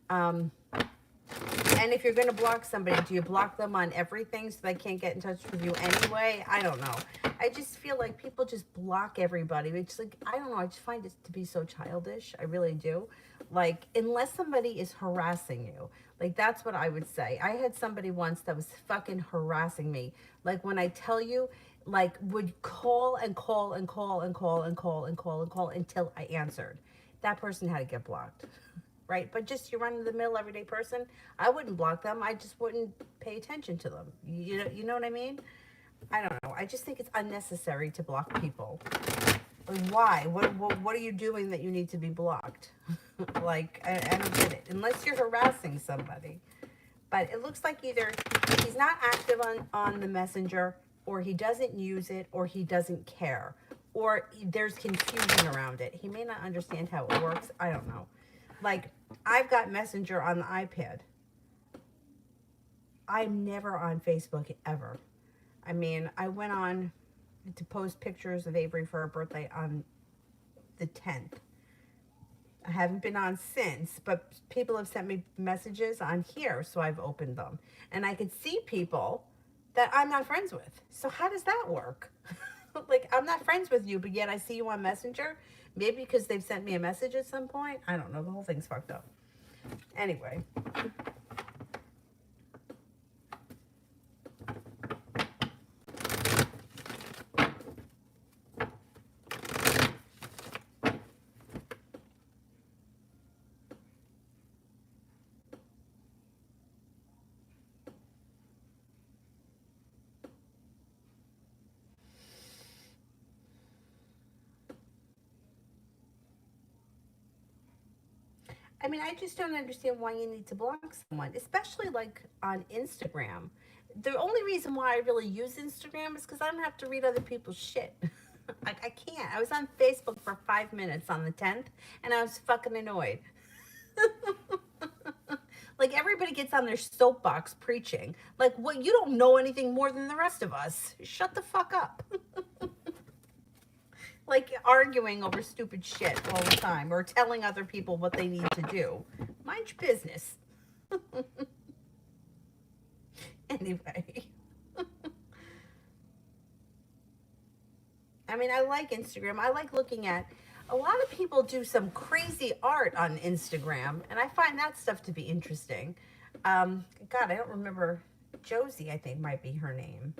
And if you're going to block somebody, do you block them on everything so they can't get in touch with you anyway? I don't know. I just feel like people just block everybody. It's like, I don't know. I just find it to be so childish. I really do. Like, unless somebody is harassing you. Like, that's what I would say. I had somebody once that was fucking harassing me. Like, when I tell you, like, would call and call and call and call and call and call and call until I answered. That person had to get blocked. Right? But just your run-of-the-mill everyday person, I wouldn't block them. I just wouldn't pay attention to them. You know what I mean? I don't know. I just think it's unnecessary to block people. Like, why? What are you doing that you need to be blocked? Like, I don't get it. Unless you're harassing somebody. But it looks like either he's not active on the messenger, or he doesn't use it, or he doesn't care. Or there's confusion around it. He may not understand how it works. I don't know. Like, I've got Messenger on the iPad. I'm never on Facebook ever. I mean, I went on to post pictures of Avery for her birthday on the 10th. I haven't been on since, but people have sent me messages on here, so I've opened them. And I could see people that I'm not friends with. So how does that work? Like, I'm not friends with you, but yet I see you on Messenger. Maybe because they've sent me a message at some point. I don't know. The whole thing's fucked up. Anyway. I mean, I just don't understand why you need to block someone, especially like on Instagram. The only reason why I really use Instagram is because I don't have to read other people's shit. Like, I can't. I was on Facebook for 5 minutes on the 10th, and I was fucking annoyed. Like, everybody gets on their soapbox preaching. Like, what? You don't know anything more than the rest of us. Shut the fuck up. Like, arguing over stupid shit all the time, or telling other people what they need to do. Mind your business. Anyway. I mean, I like Instagram. I like looking at, a lot of people do some crazy art on Instagram, and I find that stuff to be interesting. God, I don't remember. Josie, I think, might be her name,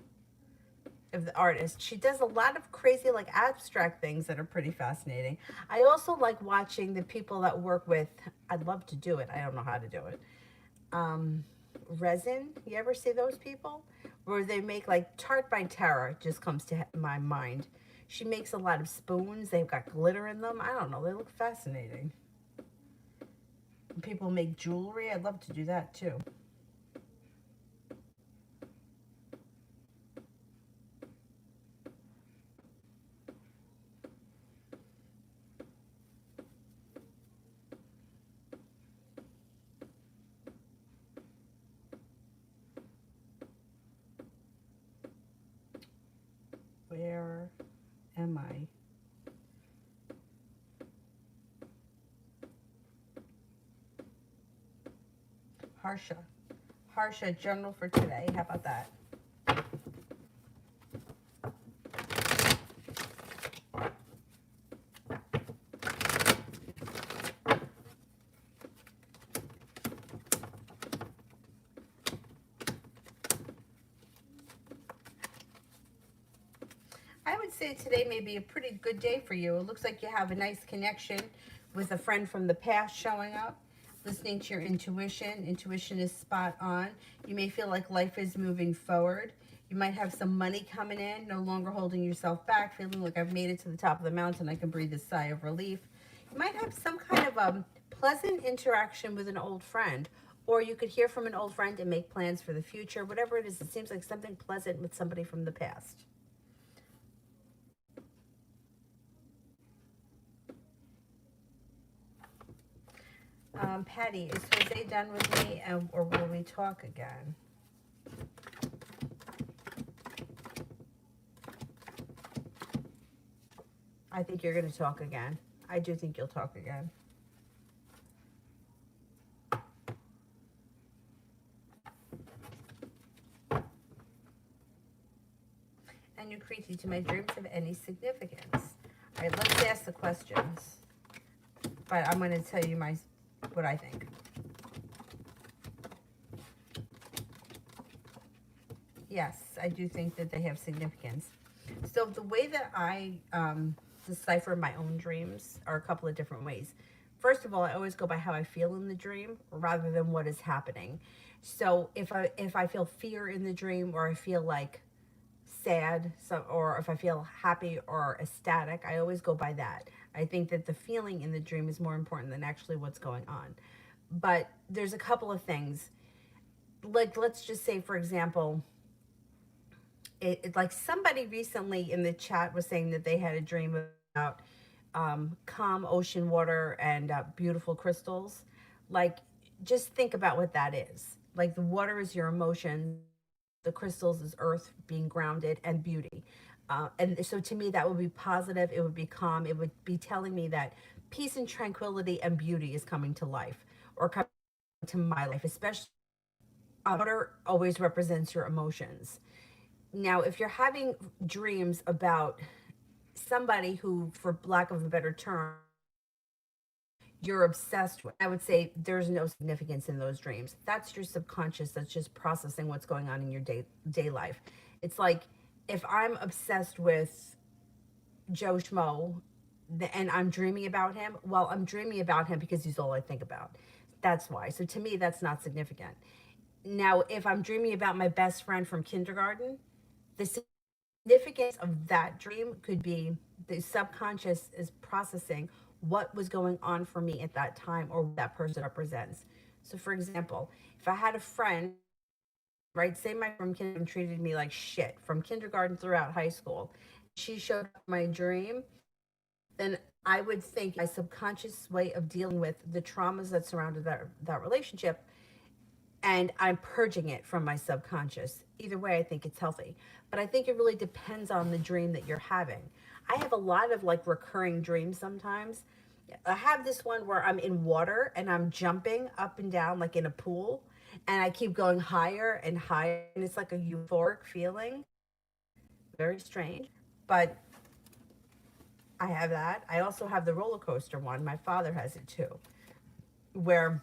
of the artist. She does a lot of crazy, like, abstract things that are pretty fascinating. I also like watching the people that work with, I'd love to do it, I don't know how to do it, resin. You ever see those people where they make, like, Tart by Tara just comes to my mind. She makes a lot of spoons. They've got glitter in them. I don't know, they look fascinating. People make jewelry. I'd love to do that too. am I? Harsha. Harsha, general for today. How about that? I would say today may be a pretty good day for you. It looks like you have a nice connection with a friend from the past showing up. Listening to your intuition. Intuition is spot on. You may feel like life is moving forward. You might have some money coming in, no longer holding yourself back, feeling like I've made it to the top of the mountain. I can breathe a sigh of relief. You might have some kind of a pleasant interaction with an old friend, or you could hear from an old friend and make plans for the future. Whatever it is, it seems like something pleasant with somebody from the past. Patty, is Jose done with me, or will we talk again? I think you're going to talk again. I do think you'll talk again. And you Kriti, do my dreams have any significance? All right, let's ask the questions. But I'm going to tell you what I think. Yes, I do think that they have significance. So the way that I decipher my own dreams are a couple of different ways. First of all, I always go by how I feel in the dream rather than what is happening. So if I feel fear in the dream, or I feel like sad, or if I feel happy or ecstatic, I always go by that. I think that the feeling in the dream is more important than actually what's going on. But there's a couple of things. Like, let's just say, for example, like somebody recently in the chat was saying that they had a dream about calm ocean water and beautiful crystals. Like, just think about what that is. Like, the water is your emotion, the crystals is earth being grounded, and beauty. And so to me, that would be positive. It would be calm. It would be telling me that peace and tranquility and beauty is coming to life, or coming to my life. Especially, water always represents your emotions. Now, if you're having dreams about somebody who, for lack of a better term, you're obsessed with, I would say there's no significance in those dreams. That's your subconscious that's just processing what's going on in your day life. It's like, if I'm obsessed with Joe Schmo and I'm dreaming about him, well, I'm dreaming about him because he's all I think about. That's why. So to me, that's not significant. Now, if I'm dreaming about my best friend from kindergarten, the significance of that dream could be the subconscious is processing what was going on for me at that time, or what that person represents. So for example, if I had a friend, right, say my friend from kindergarten treated me like shit from kindergarten throughout high school, she showed up in my dream, then I would think my subconscious way of dealing with the traumas that surrounded that relationship, and I'm purging it from my subconscious. Either way, I think it's healthy. But I think it really depends on the dream that you're having. I have a lot of like recurring dreams sometimes. I have this one where I'm in water and I'm jumping up and down like in a pool, and I keep going higher and higher, and it's like a euphoric feeling. Very strange, but I have that. I also have the roller coaster one. My father has it too, where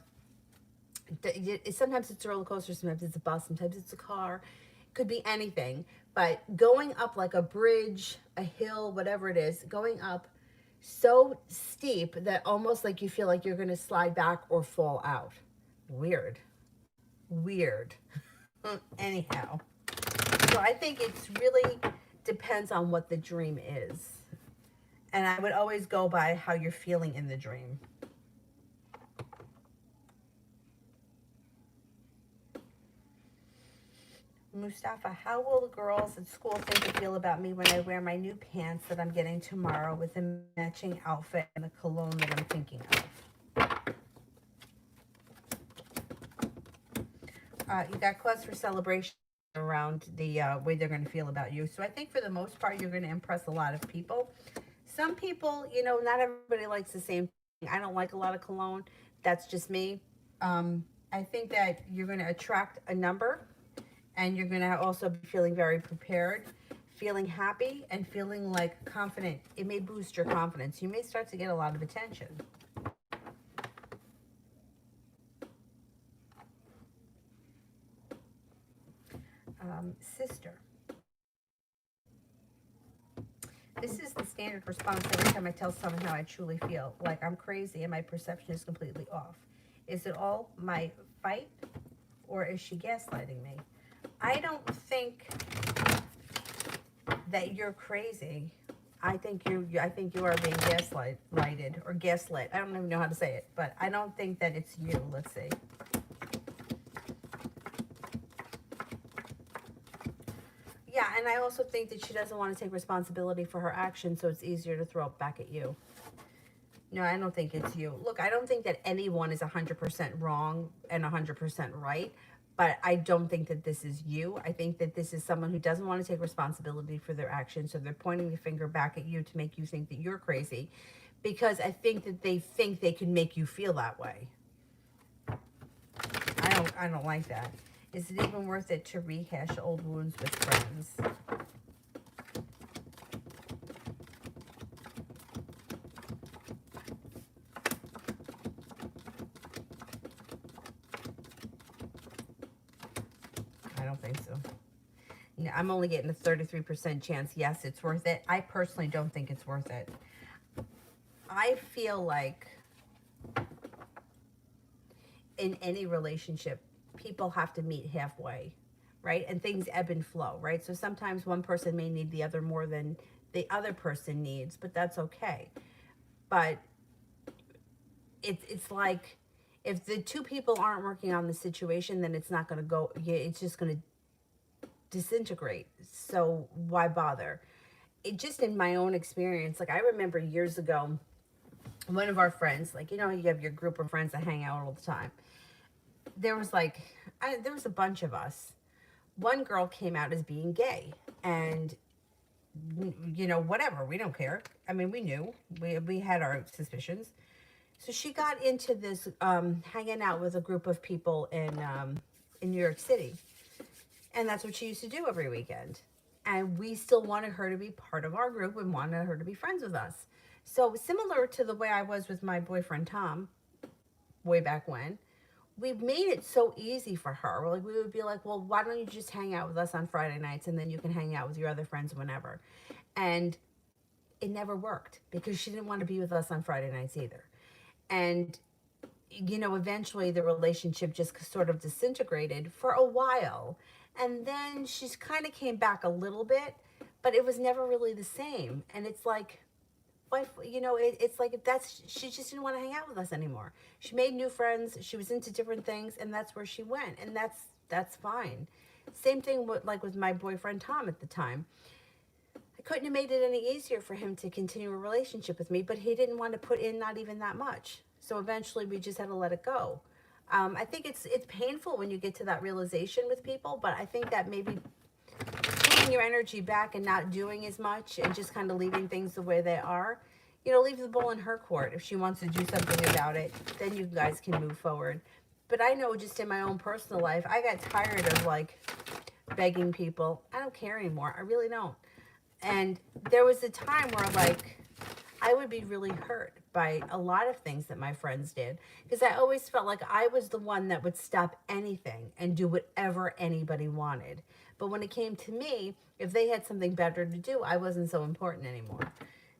sometimes it's a roller coaster, sometimes it's a bus, sometimes it's a car. It could be anything, but going up like a bridge, a hill, whatever it is, going up so steep that almost like you feel like you're going to slide back or fall out. Weird. Anyhow, so I think it's really depends on what the dream is, and I would always go by how you're feeling in the dream. Mustafa, how will the girls at school think and feel about me when I wear my new pants that I'm getting tomorrow with a matching outfit and the cologne that I'm thinking of? You got cause for celebration. around the way they're going to feel about you. So I think for the most part, you're going to impress a lot of people. Some people, you know, not everybody likes the same thing. I don't like a lot of cologne. That's just me. I think that you're going to attract a number, and you're going to also be feeling very prepared, feeling happy, and feeling like confident. It may boost your confidence. You may start to get a lot of attention. Sister. This is the standard response every time I tell someone how I truly feel. Like I'm crazy and my perception is completely off. Is it all my fight, or is she gaslighting me? I don't think that you're crazy. I think you are being gaslighted or gaslit. I don't even know how to say it, but I don't think that it's you. Let's see. Yeah, and I also think that she doesn't want to take responsibility for her actions, so it's easier to throw it back at you. No, I don't think it's you. Look, I don't think that anyone is 100% wrong and 100% right, but I don't think that this is you. I think that this is someone who doesn't want to take responsibility for their actions, so they're pointing the finger back at you to make you think that you're crazy, because I think that they think they can make you feel that way. I don't like that. Is it even worth it to rehash old wounds with friends? I don't think so. No, I'm only getting a 33% chance. Yes, it's worth it. I personally don't think it's worth it. I feel like in any relationship, people have to meet halfway, right? And things ebb and flow, right? So sometimes one person may need the other more than the other person needs, but that's okay. But it's like if the two people aren't working on the situation, then it's not going to go, it's just going to disintegrate. So why bother? It just, in my own experience, like I remember years ago, one of our friends, like, you know, you have your group of friends that hang out all the time. There was like, there was a bunch of us. One girl came out as being gay, and you know, whatever, we don't care. I mean, we knew, we had our suspicions. So she got into this hanging out with a group of people in New York City, and that's what she used to do every weekend. And we still wanted her to be part of our group and wanted her to be friends with us. So similar to the way I was with my boyfriend Tom, way back when, we made it so easy for her. Like, we would be like, well, why don't you just hang out with us on Friday nights, and then you can hang out with your other friends whenever. And it never worked because she didn't want to be with us on Friday nights either. And, you know, eventually the relationship just sort of disintegrated for a while. And then she's kind of came back a little bit, but it was never really the same. And it's like, you know, it's like, if that's, she just didn't want to hang out with us anymore. She made new friends, she was into different things, and that's where she went, and that's fine. Same thing with, like, with my boyfriend Tom at the time. I couldn't have made it any easier for him to continue a relationship with me, but he didn't want to put in not even that much. So eventually we just had to let it go. I think it's painful when you get to that realization with people, but I think that maybe taking your energy back and not doing as much and just kind of leaving things the way they are, you know, leave the ball in her court. If she wants to do something about it, then you guys can move forward. But I know just in my own personal life, I got tired of like begging people. I don't care anymore. I really don't. And there was a time where like I would be really hurt by a lot of things that my friends did, because I always felt like I was the one that would stop anything and do whatever anybody wanted. But when it came to me, if they had something better to do, I wasn't so important anymore.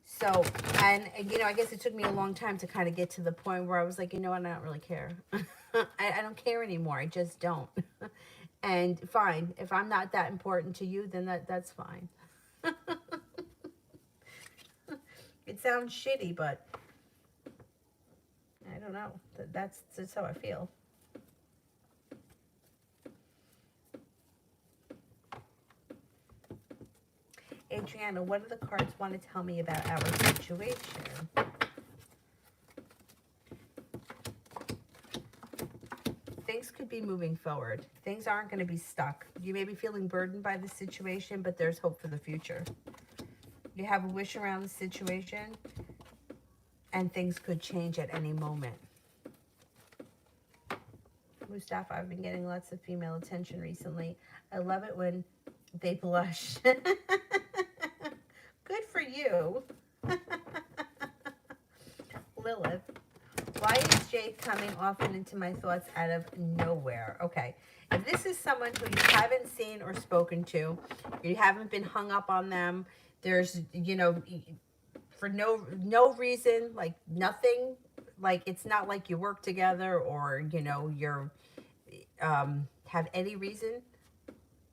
So, and you know, I guess it took me a long time to kind of get to the point where I was like, you know what, I don't really care. I don't care anymore. I just don't. And fine, if I'm not that important to you, then that's fine. It sounds shitty, but I don't know. That's how I feel. Adriana, what do the cards want to tell me about our situation? Things things could be moving forward. Things aren't going to be stuck. You may be feeling burdened by the situation, but there's hope for the future. You have a wish around the situation, and things could change at any moment. Mustafa, I've been getting lots of female attention recently. I love it when they blush. Good for you. Lilith, why is Jade coming often into my thoughts out of nowhere? Okay, if this is someone who you haven't seen or spoken to, you haven't been hung up on them, there's, you know, for no reason, like nothing, like it's not like you work together or, you know, you're have any reason,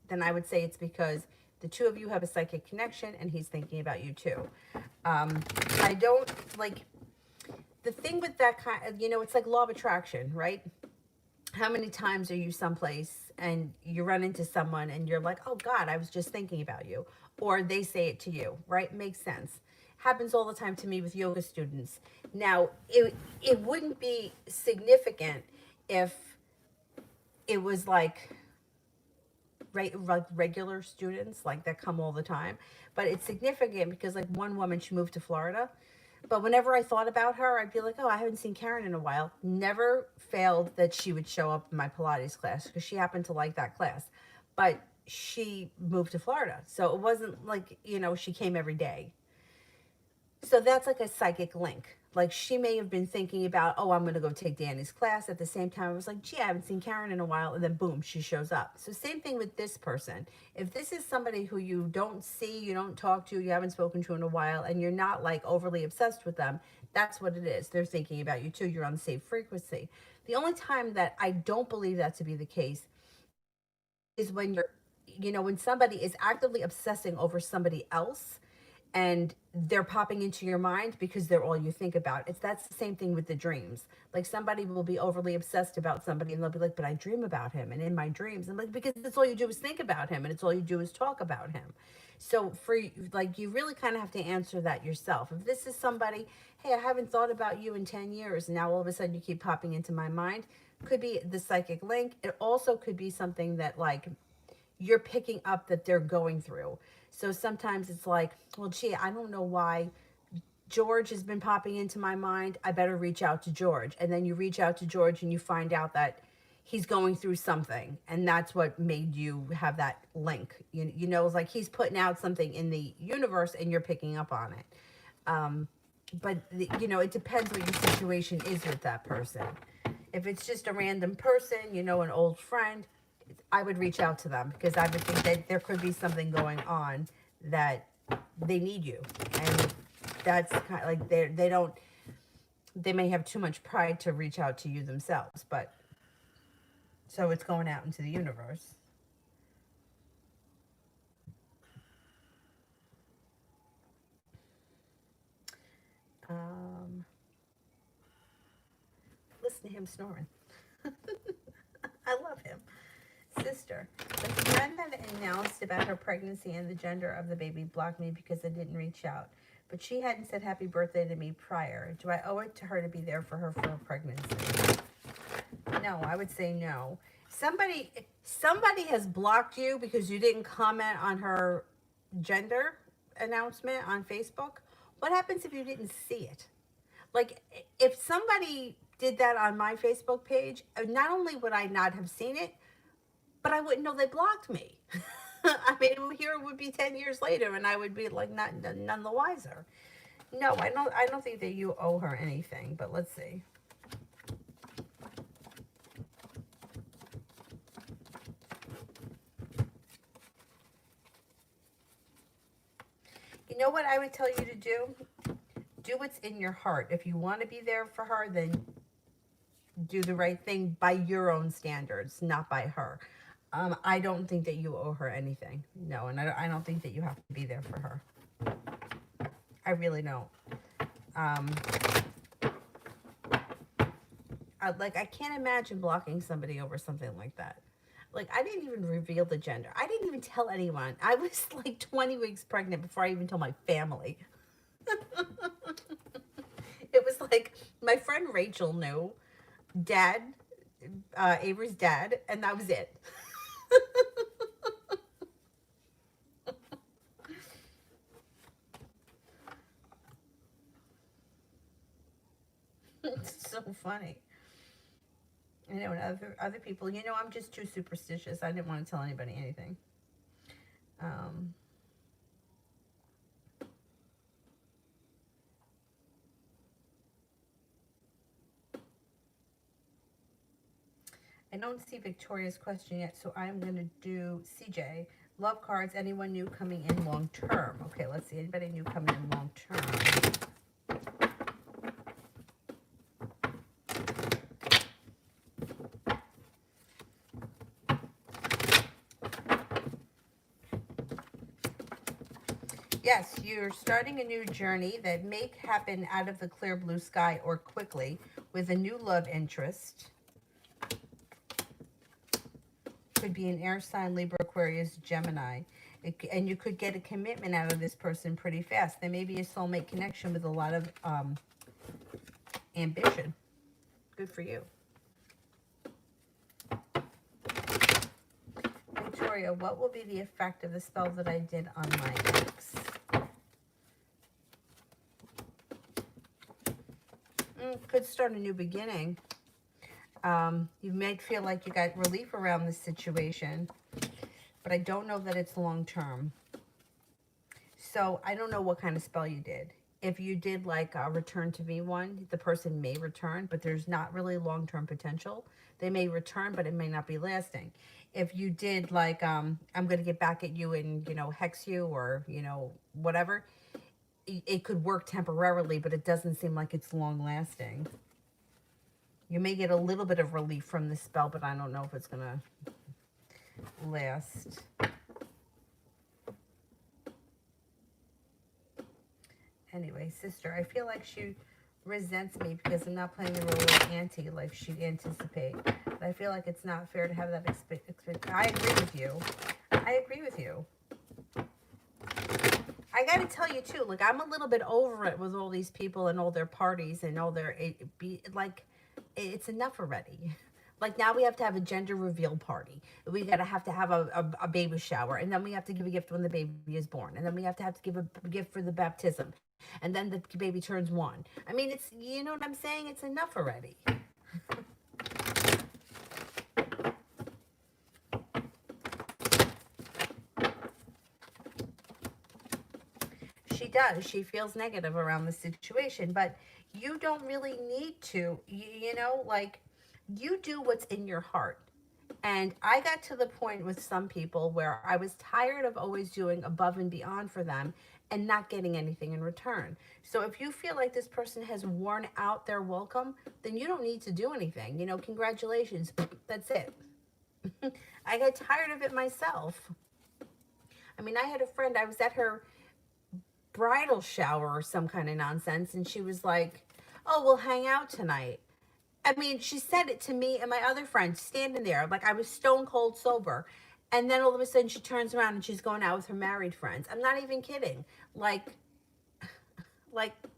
then I would say it's because the two of you have a psychic connection and he's thinking about you too. I don't like the thing with that kind of, you know, it's like law of attraction, right? How many times are you someplace and you run into someone and you're like, oh God, I was just thinking about you. Or they say it to you, right? Makes sense. Happens all the time to me with yoga students. Now, it wouldn't be significant if it was like regular students like that come all the time. But it's significant because like one woman, she moved to Florida. But whenever I thought about her, I'd be like, oh, I haven't seen Karen in a while. Never failed that she would show up in my Pilates class because she happened to like that class. But she moved to Florida. So it wasn't like, you know, she came every day. So that's like a psychic link. Like she may have been thinking about, oh, I'm going to go take Danny's class. At the same time, I was like, gee, I haven't seen Karen in a while. And then boom, she shows up. So same thing with this person. If this is somebody who you don't see, you don't talk to, you haven't spoken to in a while, and you're not like overly obsessed with them, that's what it is. They're thinking about you too. You're on the same frequency. The only time that I don't believe that to be the case is when you're, you know, when somebody is actively obsessing over somebody else and they're popping into your mind because they're all you think about. That's the same thing with the dreams. Like somebody will be overly obsessed about somebody and they'll be like, but I dream about him. And in my dreams, I'm like, because that's all you do is think about him and it's all you do is talk about him. So for like, you really kind of have to answer that yourself. If this is somebody, hey, I haven't thought about you in 10 years. And now all of a sudden you keep popping into my mind. Could be the psychic link. It also could be something that like you're picking up that they're going through. So sometimes it's like, well, gee, I don't know why George has been popping into my mind. I better reach out to George. And then you reach out to George and you find out that he's going through something. And that's what made you have that link. You know, it's like he's putting out something in the universe and you're picking up on it. But, you know, it depends what your situation is with that person. If it's just a random person, you know, an old friend, I would reach out to them because I would think that there could be something going on that they need you. And that's kind of like they may have too much pride to reach out to you themselves, but so it's going out into the universe. Listen to him snoring. I love him. Sister, the friend that announced about her pregnancy and the gender of the baby blocked me because I didn't reach out. But she hadn't said happy birthday to me prior. Do I owe it to her to be there for her pregnancy? No, I would say no. Somebody has blocked you because you didn't comment on her gender announcement on Facebook. What happens if you didn't see it? Like, if somebody did that on my Facebook page, not only would I not have seen it, but I wouldn't know they blocked me. I mean, here it would be 10 years later, and I would be like none the wiser. No, I don't think that you owe her anything. But let's see. You know what I would tell you to do? Do what's in your heart. If you want to be there for her, then do the right thing by your own standards, not by her. I don't think that you owe her anything. No, and I don't think that you have to be there for her. I really don't. I can't imagine blocking somebody over something like that. Like, I didn't even reveal the gender. I didn't even tell anyone. I was like 20 weeks pregnant before I even told my family. It was like, my friend Rachel knew. Dad Avery's dad, and that was it. It's so funny. I know, and other people, I'm just too superstitious. I didn't want to tell anybody anything. Um, I don't see Victoria's question yet, so I'm going to do CJ. Love cards, anyone new coming in long term? Okay, let's see. Anybody new coming in long term? Yes, you're starting a new journey that may happen out of the clear blue sky or quickly with a new love interest. Could be an air sign, Libra, Aquarius, Gemini. And you could get a commitment out of this person pretty fast. There may be a soulmate connection with a lot of ambition. Good for you. Victoria, what will be the effect of the spell that I did on my ex? Could start a new beginning. You might feel like you got relief around this situation, but I don't know that it's long term. So I don't know what kind of spell you did. If you did like a return to me one, the person may return, but there's not really long-term potential. They may return, but it may not be lasting. If you did like, I'm going to get back at you and, hex you or, whatever, it could work temporarily, but it doesn't seem like it's long lasting. You may get a little bit of relief from this spell, but I don't know if it's going to last. Anyway, sister, I feel like she resents me because I'm not playing the role of auntie like she'd anticipate. But I feel like it's not fair to have that I agree with you. I agree with you. I got to tell you, too, like, I'm a little bit over it with all these people and all their parties and all their, it's enough already. Like, now we have to have a gender reveal party. We got to have a baby shower. And then we have to give a gift when the baby is born. And then we have to give a gift for the baptism. And then the baby turns 1. I mean, it's, you know what I'm saying? It's enough already. She does. She feels negative around the situation. But you don't really need to, like, you do what's in your heart. And I got to the point with some people where I was tired of always doing above and beyond for them and not getting anything in return. So if you feel like this person has worn out their welcome, then you don't need to do anything. Congratulations. That's it. I got tired of it myself. I mean, I had a friend, I was at her bridal shower or some kind of nonsense, and she was like, oh, we'll hang out tonight. I mean, she said it to me and my other friend standing there. Like, I was stone cold sober. And then all of a sudden she turns around and she's going out with her married friends. I'm not even kidding. Like,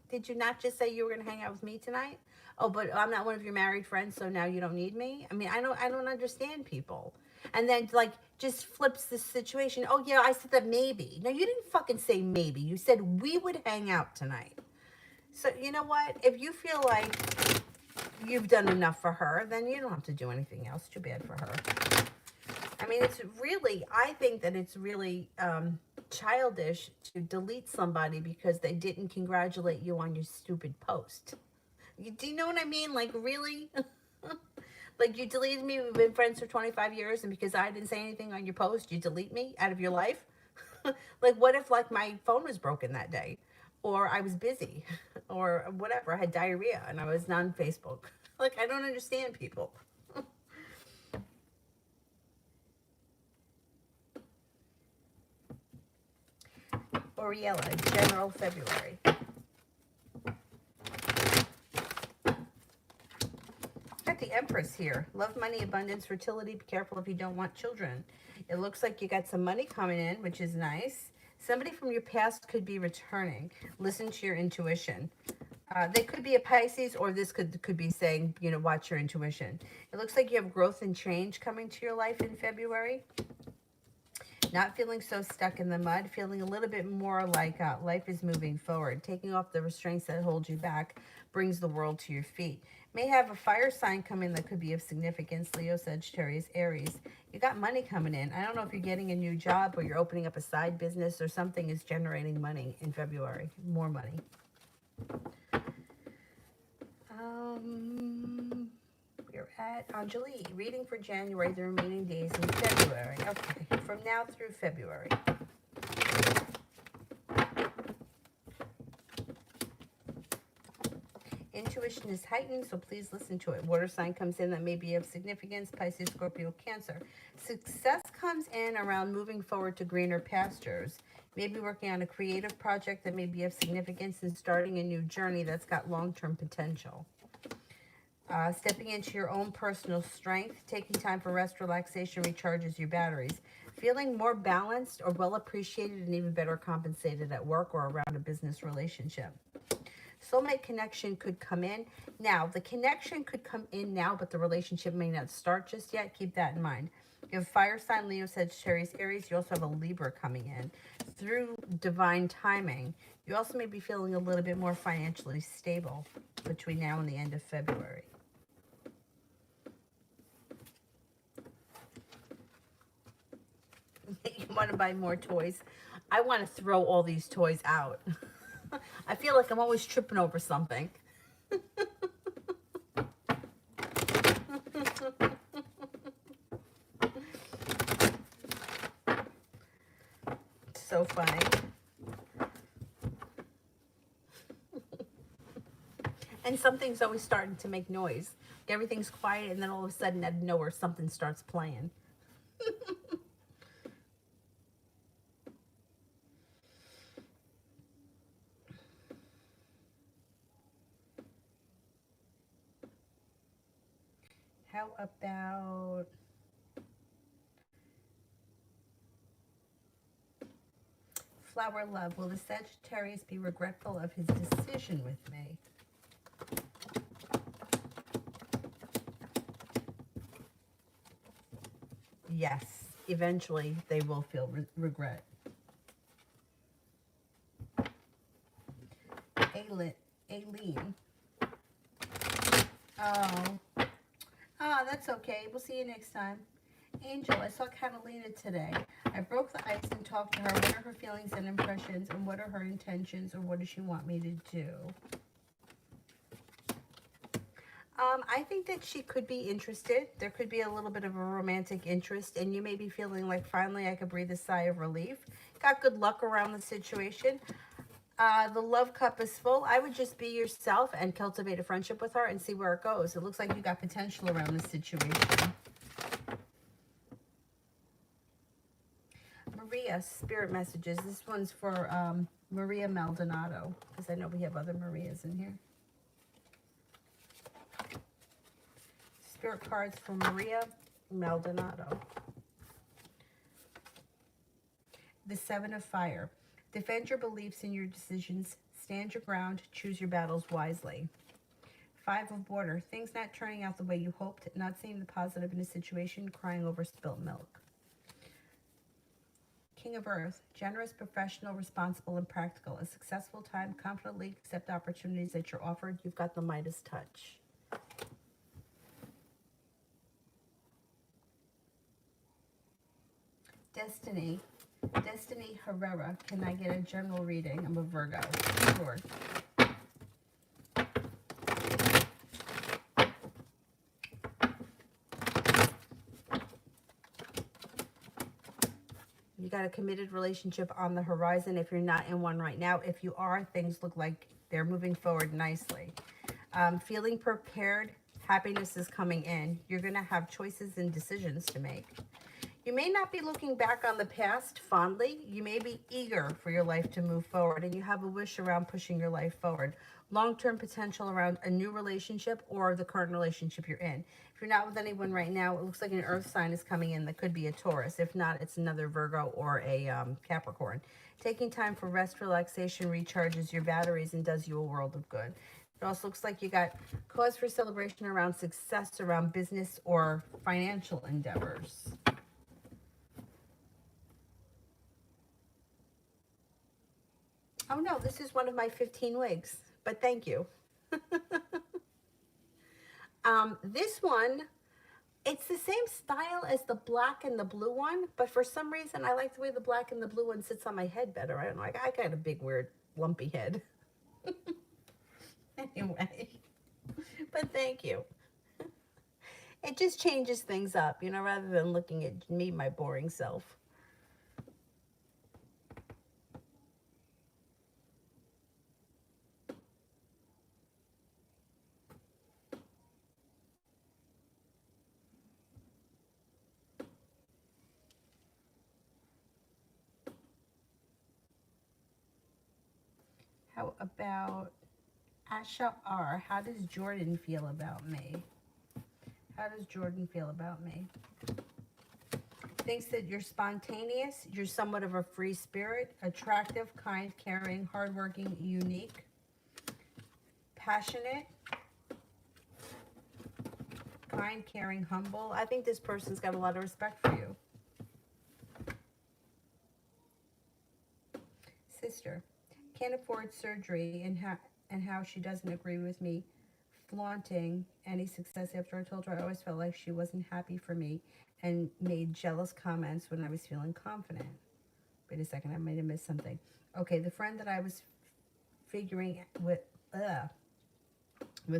did you not just say you were going to hang out with me tonight? Oh, but I'm not one of your married friends, so now you don't need me? I mean, I don't understand people. And then, like, just flips the situation. Oh, yeah, I said that maybe. No, you didn't fucking say maybe. You said we would hang out tonight. So, you know what? If you feel like you've done enough for her, then you don't have to do anything else. Too bad for her. I mean, I think that it's really childish to delete somebody because they didn't congratulate you on your stupid post. Do you know what I mean? Like, really? Like, you deleted me, we've been friends for 25 years, and because I didn't say anything on your post, you delete me out of your life? Like, what if, like, my phone was broken that day? Or I was busy, or whatever. I had diarrhea, and I was on Facebook. Like, I don't understand people. Oriella, general February. Got the Empress here. Love, money, abundance, fertility. Be careful if you don't want children. It looks like you got some money coming in, which is nice. Somebody from your past could be returning. Listen to your intuition. They could be a Pisces, or this could be saying, you know, watch your intuition. It looks like you have growth and change coming to your life in February. Not feeling so stuck in the mud, feeling a little bit more like life is moving forward. Taking off the restraints that hold you back brings the world to your feet. May have a fire sign come in that could be of significance. Leo, Sagittarius, Aries. You got money coming in. I don't know if you're getting a new job or you're opening up a side business or something is generating money in February. More money. We're at Anjali, reading for January, the remaining days in February. Okay, from now through February. Intuition is heightened, so please listen to it. Water sign comes in that may be of significance. Pisces, Scorpio, Cancer. Success comes in around moving forward to greener pastures. Maybe working on a creative project that may be of significance and starting a new journey that's got long-term potential. Stepping into your own personal strength, taking time for rest, relaxation, recharges your batteries. Feeling more balanced or well appreciated and even better compensated at work or around a business relationship. Soulmate connection could come in. Now, the connection could come in now, but the relationship may not start just yet. Keep that in mind. You have fire sign, Leo, Sagittarius, Aries. You also have a Libra coming in. Through divine timing, you also may be feeling a little bit more financially stable between now and the end of February. You want to buy more toys? I want to throw all these toys out. I feel like I'm always tripping over something. So funny. And something's always starting to make noise. Everything's quiet, and then all of a sudden, out of nowhere, something starts playing. How about flower love? Will the Sagittarius be regretful of his decision with me? Yes, eventually they will feel regret. Aileen. Oh, that's okay. We'll see you next time. Angel, I saw Catalina today. I broke the ice and talked to her. What are her feelings and impressions, and what are her intentions, or what does she want me to do? I think that she could be interested. There could be a little bit of a romantic interest, and you may be feeling like, finally, I could breathe a sigh of relief. Got good luck around the situation. The love cup is full. I would just be yourself and cultivate a friendship with her and see where it goes. It looks like you got potential around this situation. Maria, spirit messages. This one's for Maria Maldonado, because I know we have other Marias in here. Spirit cards for Maria Maldonado. The Seven of Fire. Defend your beliefs and your decisions. Stand your ground. Choose your battles wisely. Five of Water. Things not turning out the way you hoped. Not seeing the positive in a situation. Crying over spilt milk. King of Earth. Generous, professional, responsible, and practical. A successful time. Confidently accept opportunities that you're offered. You've got the Midas touch. Destiny. Destiny Herrera. Can I get a general reading? I'm a Virgo. Sure. You got a committed relationship on the horizon if you're not in one right now. If you are, things look like they're moving forward nicely. Feeling prepared. Happiness is coming in. You're going to have choices and decisions to make. You may not be looking back on the past fondly. You may be eager for your life to move forward, and you have a wish around pushing your life forward. Long-term potential around a new relationship or the current relationship you're in. If you're not with anyone right now, it looks like an earth sign is coming in that could be a Taurus. If not, it's another Virgo or a Capricorn. Taking time for rest, relaxation recharges your batteries and does you a world of good. It also looks like you got cause for celebration around success, around business or financial endeavors. Oh no, this is one of my 15 wigs, but thank you. This one, it's the same style as the black and the blue one, but for some reason I like the way the black and the blue one sits on my head better. I don't know, I got a big, weird, lumpy head. Anyway, but thank you. It just changes things up, you know, rather than looking at me, my boring self. How about Asha R? How does Jordan feel about me? How does Jordan feel about me? Thinks that you're spontaneous, you're somewhat of a free spirit, attractive, kind, caring, hardworking, unique, passionate, kind, caring, humble. I think this person's got a lot of respect for you. Sister, can't afford surgery and how she doesn't agree with me flaunting any success after I told her I always felt like she wasn't happy for me and made jealous comments when I was feeling confident. Wait a second, I might have missed something. Okay, the friend that I was figuring with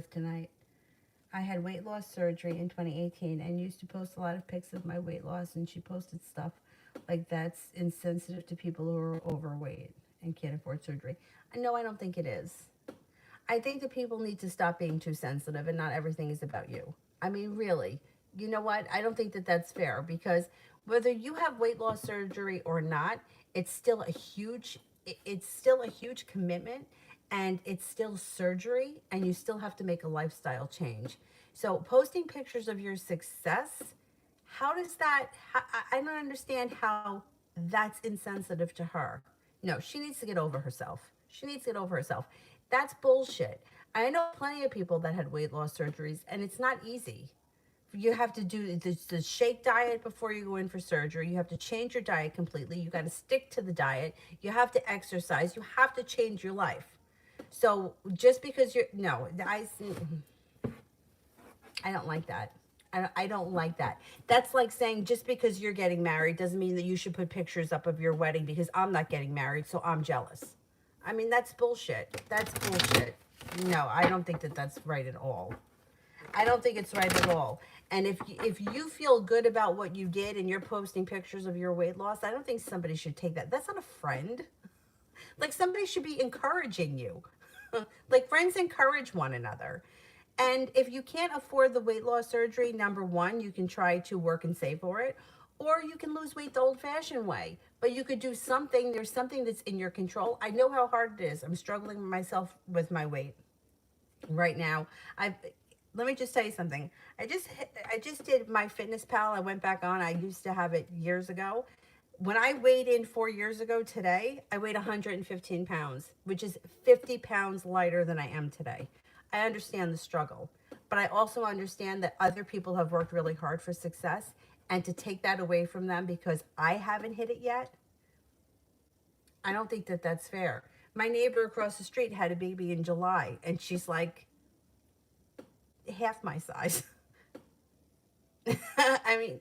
tonight, I had weight loss surgery in 2018 and used to post a lot of pics of my weight loss, and she posted stuff like that's insensitive to people who are overweight and can't afford surgery. No, I don't think it is. I think that people need to stop being too sensitive and not everything is about you. I mean, really, you know what? I don't think that that's fair, because whether you have weight loss surgery or not, it's still a huge commitment, and it's still surgery, and you still have to make a lifestyle change. So posting pictures of your success, how does that, I don't understand how that's insensitive to her. No, she needs to get over herself. She needs to get over herself. That's bullshit. I know plenty of people that had weight loss surgeries, and it's not easy. You have to do the shake diet before you go in for surgery. You have to change your diet completely. You got to stick to the diet. You have to exercise. You have to change your life. So just because you're, no, I don't like that. I don't like that. That's like saying just because you're getting married doesn't mean that you should put pictures up of your wedding because I'm not getting married, so I'm jealous. I mean, that's bullshit. That's bullshit. No, I don't think that that's right at all. I don't think it's right at all. And if you feel good about what you did and you're posting pictures of your weight loss, I don't think somebody should take that. That's not a friend. Like, somebody should be encouraging you. Like, friends encourage one another. And if you can't afford the weight loss surgery, number one, you can try to work and save for it. Or you can lose weight the old-fashioned way. But you could do something. There's something that's in your control. I know how hard it is. I'm struggling myself with my weight right now. Let me just tell you something. I just did my Fitness Pal. I went back on. I used to have it years ago. When I weighed in 4 years ago today, I weighed 115 pounds, which is 50 pounds lighter than I am today. I understand the struggle, but I also understand that other people have worked really hard for success, and to take that away from them because I haven't hit it yet, I don't think that that's fair. My neighbor across the street had a baby in July, and she's like half my size. I mean,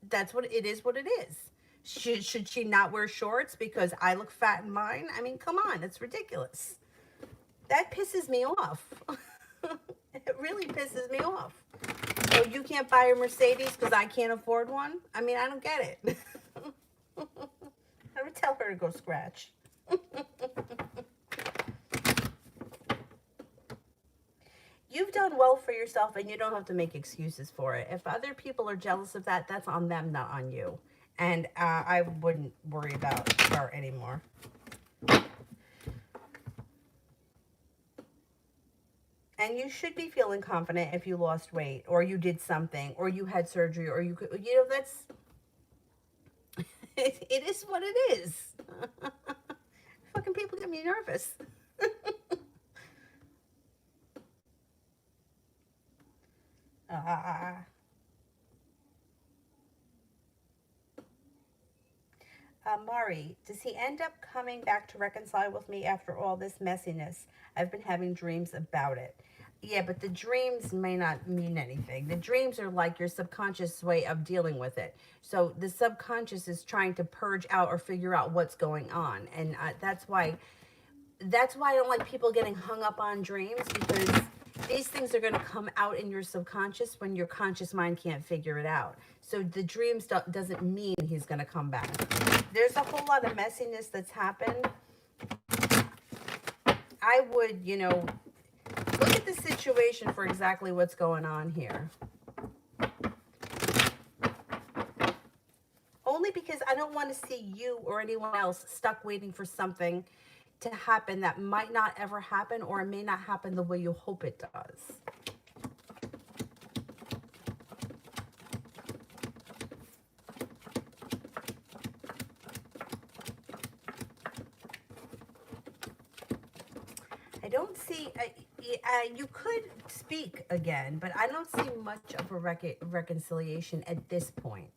that's what it is, what it is. Should she not wear shorts because I look fat in mine? I mean, come on, it's ridiculous. That pisses me off. It really pisses me off. So you can't buy a Mercedes because I can't afford one? I mean, I don't get it. I would tell her to go scratch. You've done well for yourself, and you don't have to make excuses for it. If other people are jealous of that, that's on them, not on you. And I wouldn't worry about her anymore. And you should be feeling confident if you lost weight, or you did something, or you had surgery, or you could, you know, that's, it is what it is. Fucking people get me nervous. uh, Mari, does he end up coming back to reconcile with me after all this messiness? I've been having dreams about it. Yeah, but the dreams may not mean anything. The dreams are like your subconscious way of dealing with it. So the subconscious is trying to purge out or figure out what's going on, and that's why I don't like people getting hung up on dreams, because these things are going to come out in your subconscious when your conscious mind can't figure it out. So the dreams doesn't mean he's going to come back. There's a whole lot of messiness that's happened. I would, you know, look at the situation for exactly what's going on here. Only because I don't want to see you or anyone else stuck waiting for something to happen that might not ever happen, or it may not happen the way you hope it does. I don't see, you could speak again, but I don't see much of a reconciliation at this point.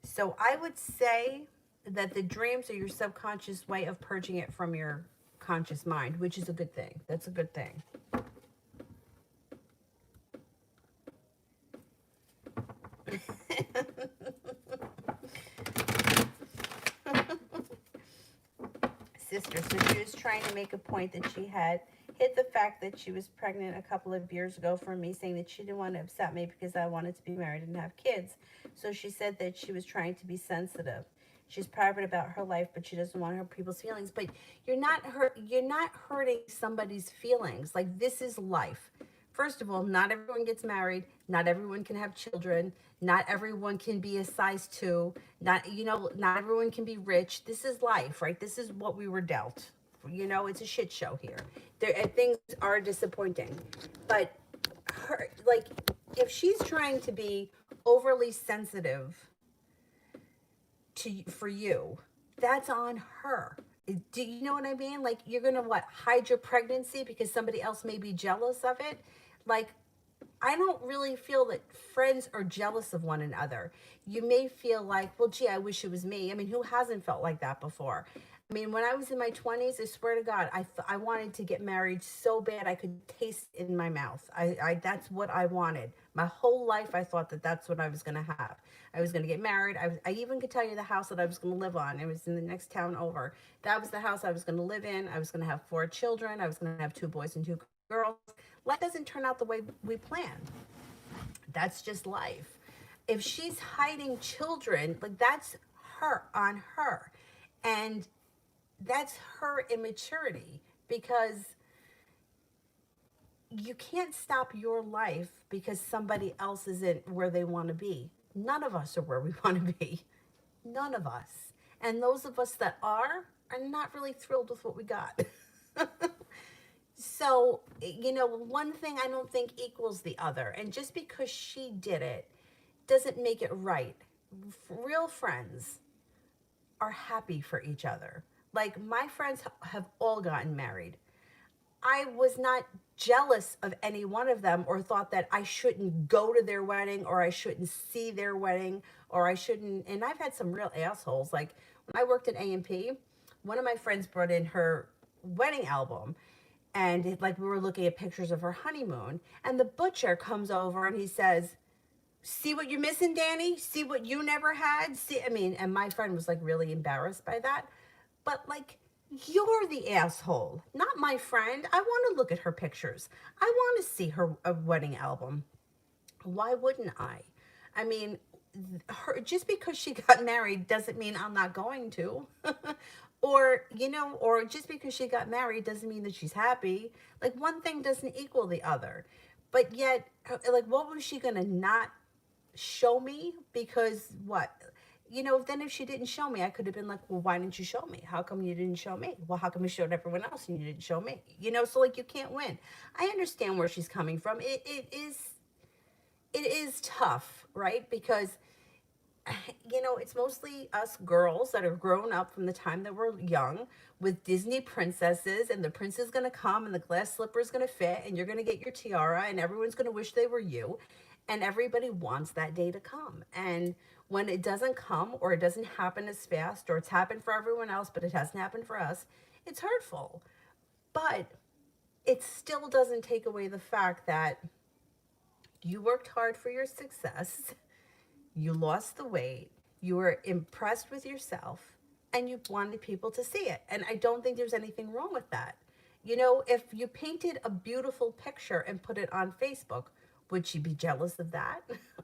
So I would say that the dreams are your subconscious way of purging it from your conscious mind, which is a good thing. That's a good thing. Sister, so she was trying to make a point that she had hid the fact that she was pregnant a couple of years ago from me, saying that she didn't want to upset me because I wanted to be married and have kids. So she said that she was trying to be sensitive. She's private about her life, but she doesn't want to hurt people's feelings. But you're not hurting somebody's feelings. Like, this is life. First of all, not everyone gets married. Not everyone can have children. Not everyone can be a size 2. Not everyone can be rich. This is life, right? This is what we were dealt. You know, it's a shit show here. Things are disappointing. But if she's trying to be overly sensitive for you, that's on her. Do you know what I mean? Like, you're gonna hide your pregnancy because somebody else may be jealous of it? Like, I don't really feel that friends are jealous of one another. You may feel like, well, gee, I wish it was me. I mean, who hasn't felt like that before? I mean, when I was in my 20s, I swear to God, I wanted to get married so bad I could taste it in my mouth. That's what I wanted. My whole life, I thought that that's what I was going to have. I was going to get married. I even could tell you the house that I was going to live on. It was in the next town over. That was the house I was going to live in. I was going to have 4 children. I was going to have 2 boys and 2 girls. Life doesn't turn out the way we planned. That's just life. If she's hiding children, like, that's her on her. And that's her immaturity, because you can't stop your life because somebody else isn't where they want to be. None of us are where we want to be. None of us. And those of us that are not really thrilled with what we got. So, one thing I don't think equals the other. And just because she did it doesn't make it right. Real friends are happy for each other. Like, my friends have all gotten married. I was not jealous of any one of them, or thought that I shouldn't go to their wedding, or I shouldn't see their wedding, or I shouldn't. And I've had some real assholes. Like, when I worked at A&P, one of my friends brought in her wedding album, and we were looking at pictures of her honeymoon, and the butcher comes over and he says, "See what you're missing, Danny? See what you never had?" And my friend was really embarrassed by that. But you're the asshole, not my friend. I want to look at her pictures. I want to see her wedding album. Why wouldn't I? I mean, just because she got married doesn't mean I'm not going to. or just because she got married doesn't mean that she's happy. One thing doesn't equal the other. But yet, what was she going to not show me? Because what? you know, then if she didn't show me, I could have been like, well, why didn't you show me? How come you didn't show me? Well, how come you showed everyone else and you didn't show me? You know, so like you can't win. I understand where she's coming from. It is tough, right? Because you know, it's mostly us girls that are grown up from the time that we're young with Disney princesses, and the prince is going to come and the glass slipper is going to fit and you're going to get your tiara and everyone's going to wish they were you. And everybody wants that day to come. And when it doesn't come, or it doesn't happen as fast, or it's happened for everyone else, but it hasn't happened for us, it's hurtful. But it still doesn't take away the fact that you worked hard for your success. You lost the weight, you were impressed with yourself, and you wanted people to see it. And I don't think there's anything wrong with that. You know, if you painted a beautiful picture and put it on Facebook, would she be jealous of that?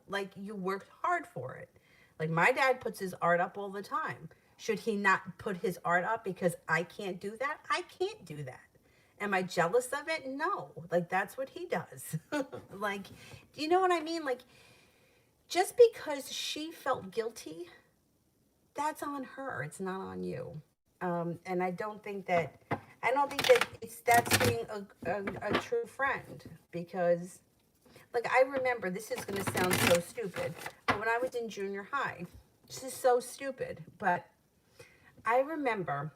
Like, you worked hard for it. Like, my dad puts his art up all the time. Should he not put his art up because I can't do that? I can't do that. Am I jealous of it? No. Like, that's what he does. Like, do you know what I mean? Like, just because she felt guilty, that's on her. It's not on you. And I don't think that that's being a true friend. Because, like, I remember, this is going to sound so stupid, but when I was in junior high, this is so stupid, but I remember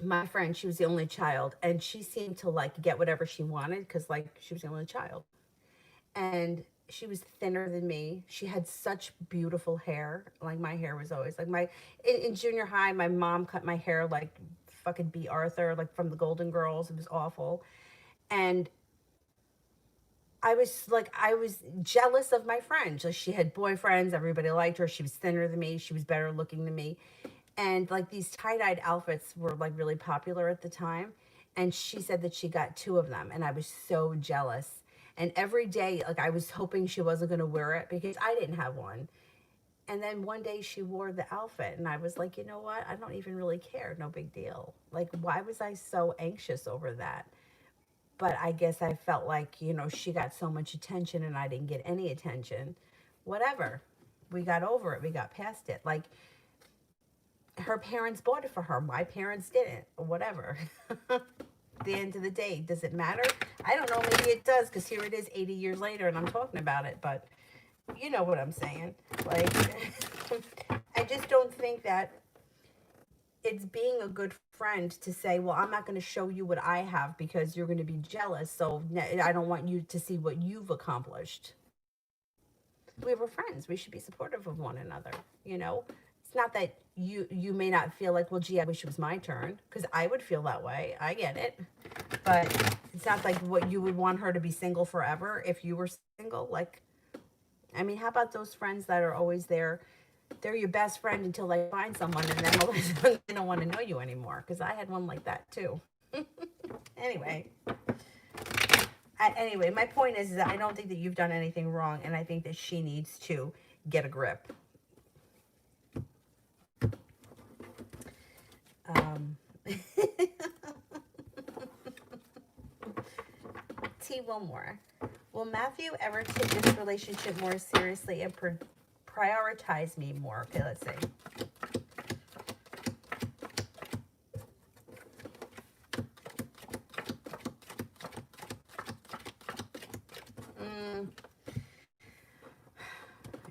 my friend, she was the only child, and she seemed to, like, get whatever she wanted because, like, she was the only child. And she was thinner than me. She had such beautiful hair. Like, my hair was always like in junior high, my mom cut my hair like fucking B. Arthur, like from the Golden Girls. It was awful. And I was jealous of my friend. Like, she had boyfriends. Everybody liked her. She was thinner than me. She was better looking than me. And like, these tie-dyed outfits were like really popular at the time. And she said that she got 2 of them. And I was so jealous. And every day, like, I was hoping she wasn't going to wear it because I didn't have one. And then one day she wore the outfit and I was like, you know what? I don't even really care. No big deal. Like, why was I so anxious over that? But I guess I felt like, you know, she got so much attention and I didn't get any attention. Whatever. We got over it. We got past it. Like, her parents bought it for her. My parents didn't. Whatever. The end of the day, does it matter? I don't know, maybe it does, because here it is 80 years later and I'm talking about it, but you know what I'm saying. Like, I just don't think that it's being a good friend to say, well, I'm not going to show you what I have because you're going to be jealous, so I don't want you to see what you've accomplished. We were friends. We should be supportive of one another, you know? It's not that you may not feel like, well, gee, I wish it was my turn, because I would feel that way. I get it. But it's not like what you would want her to be single forever if you were single. Like, I mean, how about those friends that are always there? They're your best friend until they find someone, and then all of a sudden they don't want to know you anymore. Because I had one like that too. Anyway. Anyway, my point is that I don't think that you've done anything wrong, and I think that she needs to get a grip. T. Wilmore. Will Matthew ever take this relationship more seriously and prioritize me more? Okay, let's see.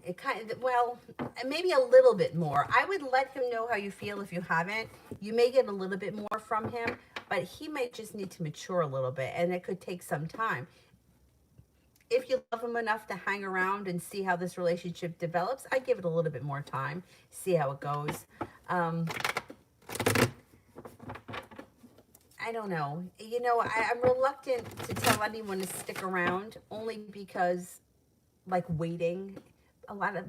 It kind of, well, maybe a little bit more. I would let him know how you feel if you haven't. You may get a little bit more from him, but he might just need to mature a little bit, and it could take some time. If you love him enough to hang around and see how this relationship develops, I give it a little bit more time, see how it goes. I don't know. You know, I'm reluctant to tell anyone to stick around, only because, like, waiting,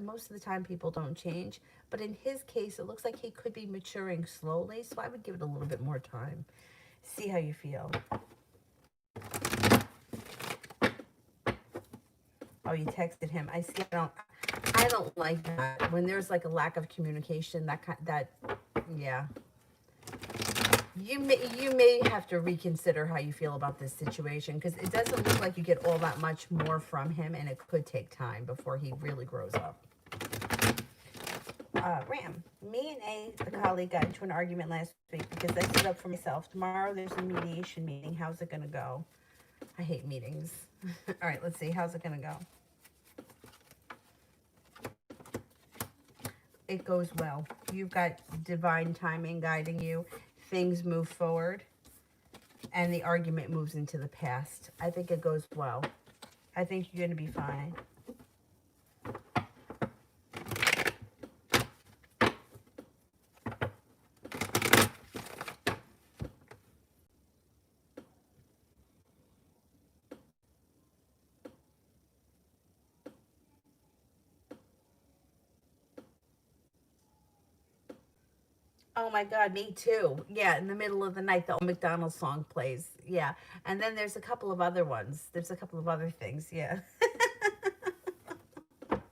most of the time people don't change. But in his case, it looks like he could be maturing slowly, so I would give it a little bit more time. See how you feel. Oh, you texted him. I see. I don't like that. When there's like a lack of communication, yeah. You may have to reconsider how you feel about this situation, because it doesn't look like you get all that much more from him, and it could take time before he really grows up. Ram, me and the colleague, got into an argument last week because I stood up for myself. Tomorrow there's a mediation meeting. How's it going to go? I hate meetings. All right, let's see. How's it going to go? It goes well. You've got divine timing guiding you. Things move forward. And the argument moves into the past. I think it goes well. I think you're going to be fine. Oh my God, me too. Yeah, in the middle of the night, the old McDonald's song plays. Yeah. And then there's a couple of other ones. There's a couple of other things. Yeah. I'm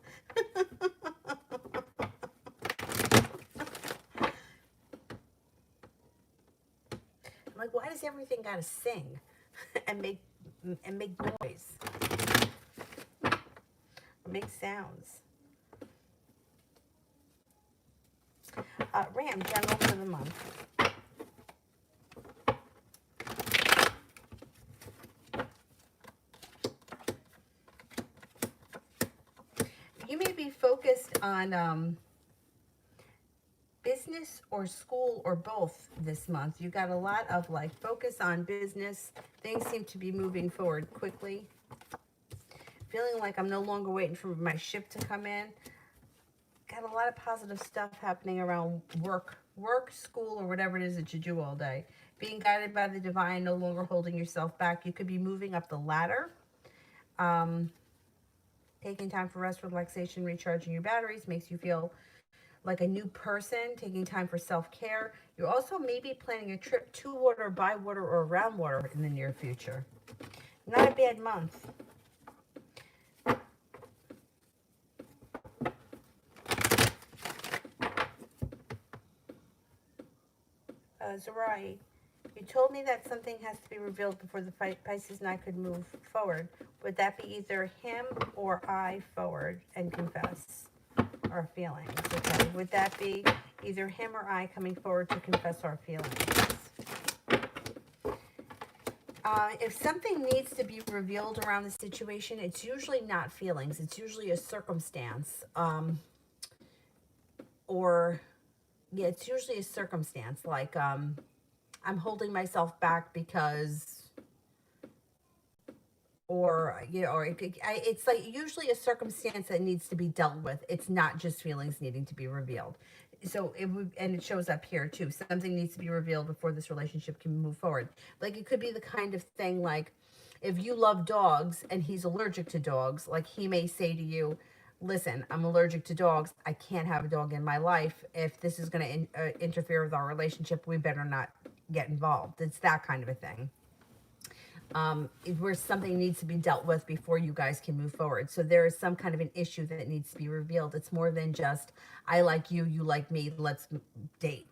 like, why does everything gotta sing and make noise? Make sounds. Ram, general for the month. You may be focused on business or school or both this month. You got a lot of like focus on business. Things seem to be moving forward quickly. Feeling like I'm no longer waiting for my ship to come in. Got a lot of positive stuff happening around work, school, or whatever it is that you do all day. Being guided by the divine, no longer holding yourself back. You could be moving up the ladder. Taking time for rest, relaxation, recharging your batteries makes you feel like a new person. Taking time for self-care. You're also maybe planning a trip to water, by water, or around water in the near future. Not a bad month. Zerai, you told me that something has to be revealed before the Pisces and I could move forward. Would that be either him or I forward and confess our feelings? Okay. Would that be either him or I coming forward to confess our feelings? If something needs to be revealed around the situation, it's usually not feelings. It's usually a circumstance. Yeah, it's usually a circumstance, like I'm holding myself back because, or, you know, or it's like usually a circumstance that needs to be dealt with. It's not just feelings needing to be revealed. So it would, and it shows up here too. Something needs to be revealed before this relationship can move forward. Like it could be the kind of thing like if you love dogs and he's allergic to dogs, like he may say to you, listen, I'm allergic to dogs. I can't have a dog in my life. If this is going to interfere with our relationship, we better not get involved. It's that kind of a thing. Where something needs to be dealt with before you guys can move forward. So there is some kind of an issue that needs to be revealed. It's more than just, I like you, you like me, let's date.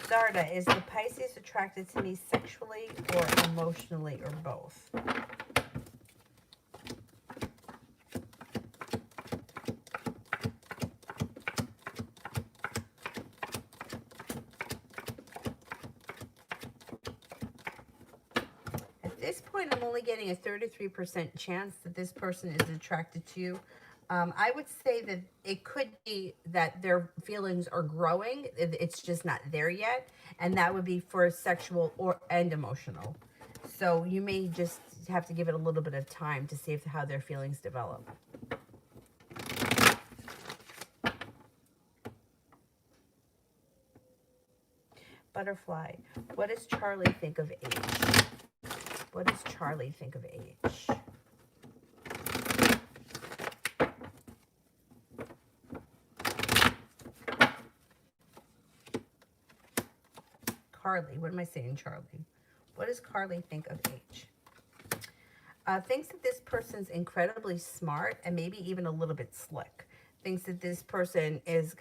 Zarda, is the Pisces attracted to me sexually or emotionally or both? At this point, I'm only getting a 33% chance that this person is attracted to you. I would say that it could be that their feelings are growing. It's just not there yet. And that would be for sexual and emotional. So you may just have to give it a little bit of time to see how their feelings develop. Butterfly, what does Charlie think of age? What does Charlie think of age? Carly, what am I saying, Charlie? What does Carly think of age? Thinks that this person's incredibly smart and maybe even a little bit slick. Thinks that this person is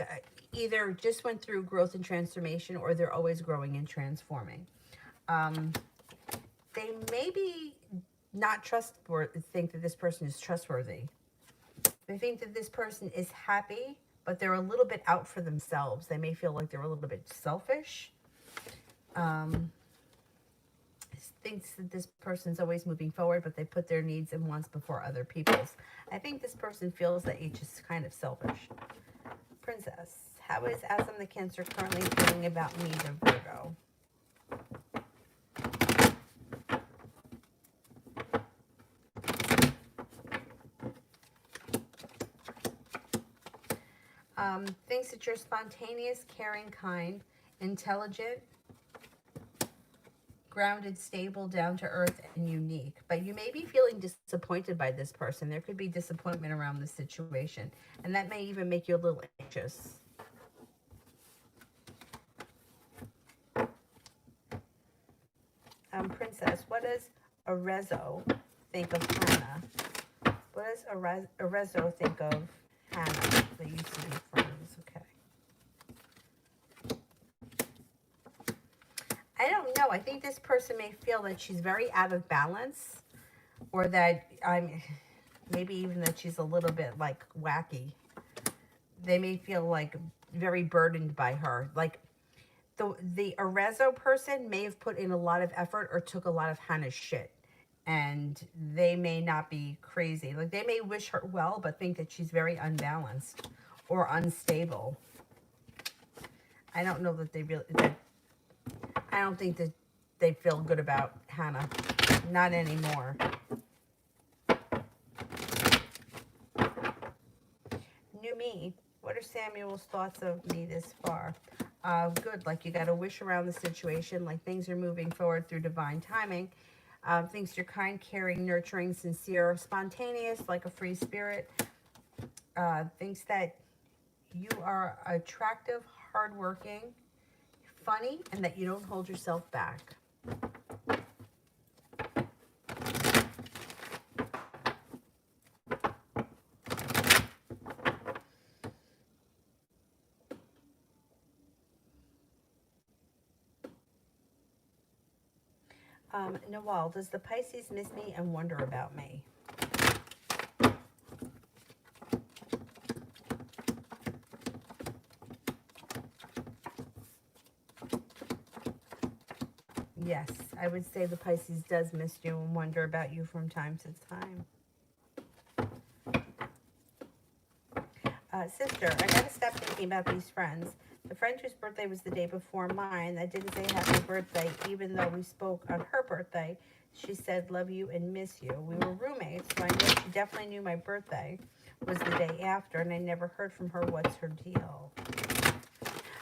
either just went through growth and transformation or they're always growing and transforming. They maybe not trustworthy, think that this person is trustworthy. They think that this person is happy, but they're a little bit out for themselves. They may feel like they're a little bit selfish. Um, thinks that this person's always moving forward, but they put their needs and wants before other people's. I think this person feels that each is kind of selfish. Princess, how is Asam the Cancer currently feeling about me, the Virgo? Thinks that you're spontaneous, caring, kind, intelligent, grounded, stable, down to earth, and unique. But you may be feeling disappointed by this person. There could be disappointment around this situation, and that may even make you a little anxious. Princess, what does Arezzo think of Hannah? What does Arezzo think of Hannah? They used to be friends. Okay. I don't know. I think this person may feel that she's very out of balance, or that maybe even that she's a little bit like wacky. They may feel like very burdened by her. Like the Arezzo person may have put in a lot of effort or took a lot of Hannah's shit. And they may not be crazy. Like they may wish her well, but think that she's very unbalanced or unstable. I don't know that they really. I don't think that they feel good about Hannah. Not anymore. New me. What are Samuel's thoughts of me this far? Good. Like you got a wish around the situation. Like things are moving forward through divine timing. Thinks you're kind, caring, nurturing, sincere, spontaneous, like a free spirit. Thinks that you are attractive, hardworking, funny, and that you don't hold yourself back. Nawal, does the Pisces miss me and wonder about me? Yes, I would say the Pisces does miss you and wonder about you from time to time. Sister, I gotta stop thinking about these friends. The friend whose birthday was the day before mine that didn't say happy birthday, even though we spoke on her birthday, she said love you and miss you. We were roommates, so I know she definitely knew my birthday was the day after, and I never heard from her. What's her deal?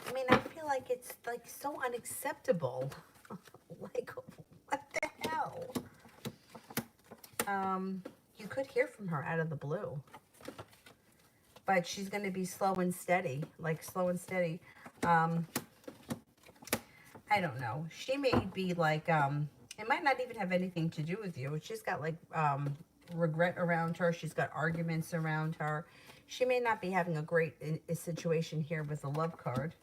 I mean, I feel like it's like so unacceptable. Like, what the hell? You could hear from her out of the blue. But she's going to be slow and steady, like slow and steady. I don't know. She may be like, it might not even have anything to do with you. She's got like regret around her. She's got arguments around her. She may not be having a great situation here with the love card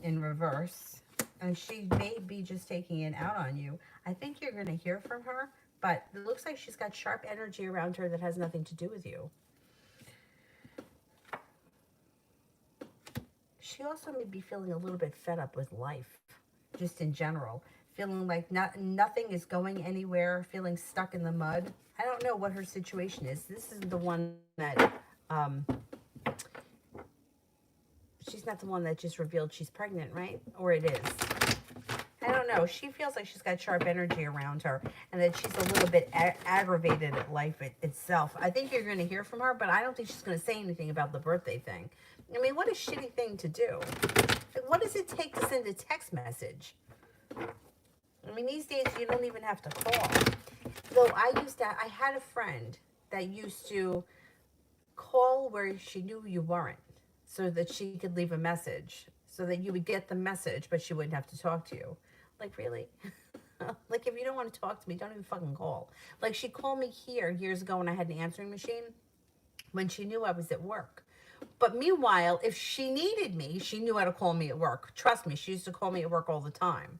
in reverse. And she may be just taking it out on you. I think you're going to hear from her, but it looks like she's got sharp energy around her that has nothing to do with you. She also may be feeling a little bit fed up with life, just in general. Feeling like nothing is going anywhere, feeling stuck in the mud. I don't know what her situation is. This is the one that, she's not the one that just revealed she's pregnant, right? Or it is. I don't know. She feels like she's got sharp energy around her and that she's a little bit aggravated at life itself. I think you're going to hear from her, but I don't think she's going to say anything about the birthday thing. I mean, what a shitty thing to do. Like, what does it take to send a text message? I mean, these days you don't even have to call. Though I had a friend that used to call where she knew you weren't so that she could leave a message so that you would get the message, but she wouldn't have to talk to you. Like, really? Like, if you don't want to talk to me, don't even fucking call. Like, she called me here years ago when I had an answering machine when she knew I was at work. But meanwhile, if she needed me, she knew how to call me at work. Trust me, she used to call me at work all the time.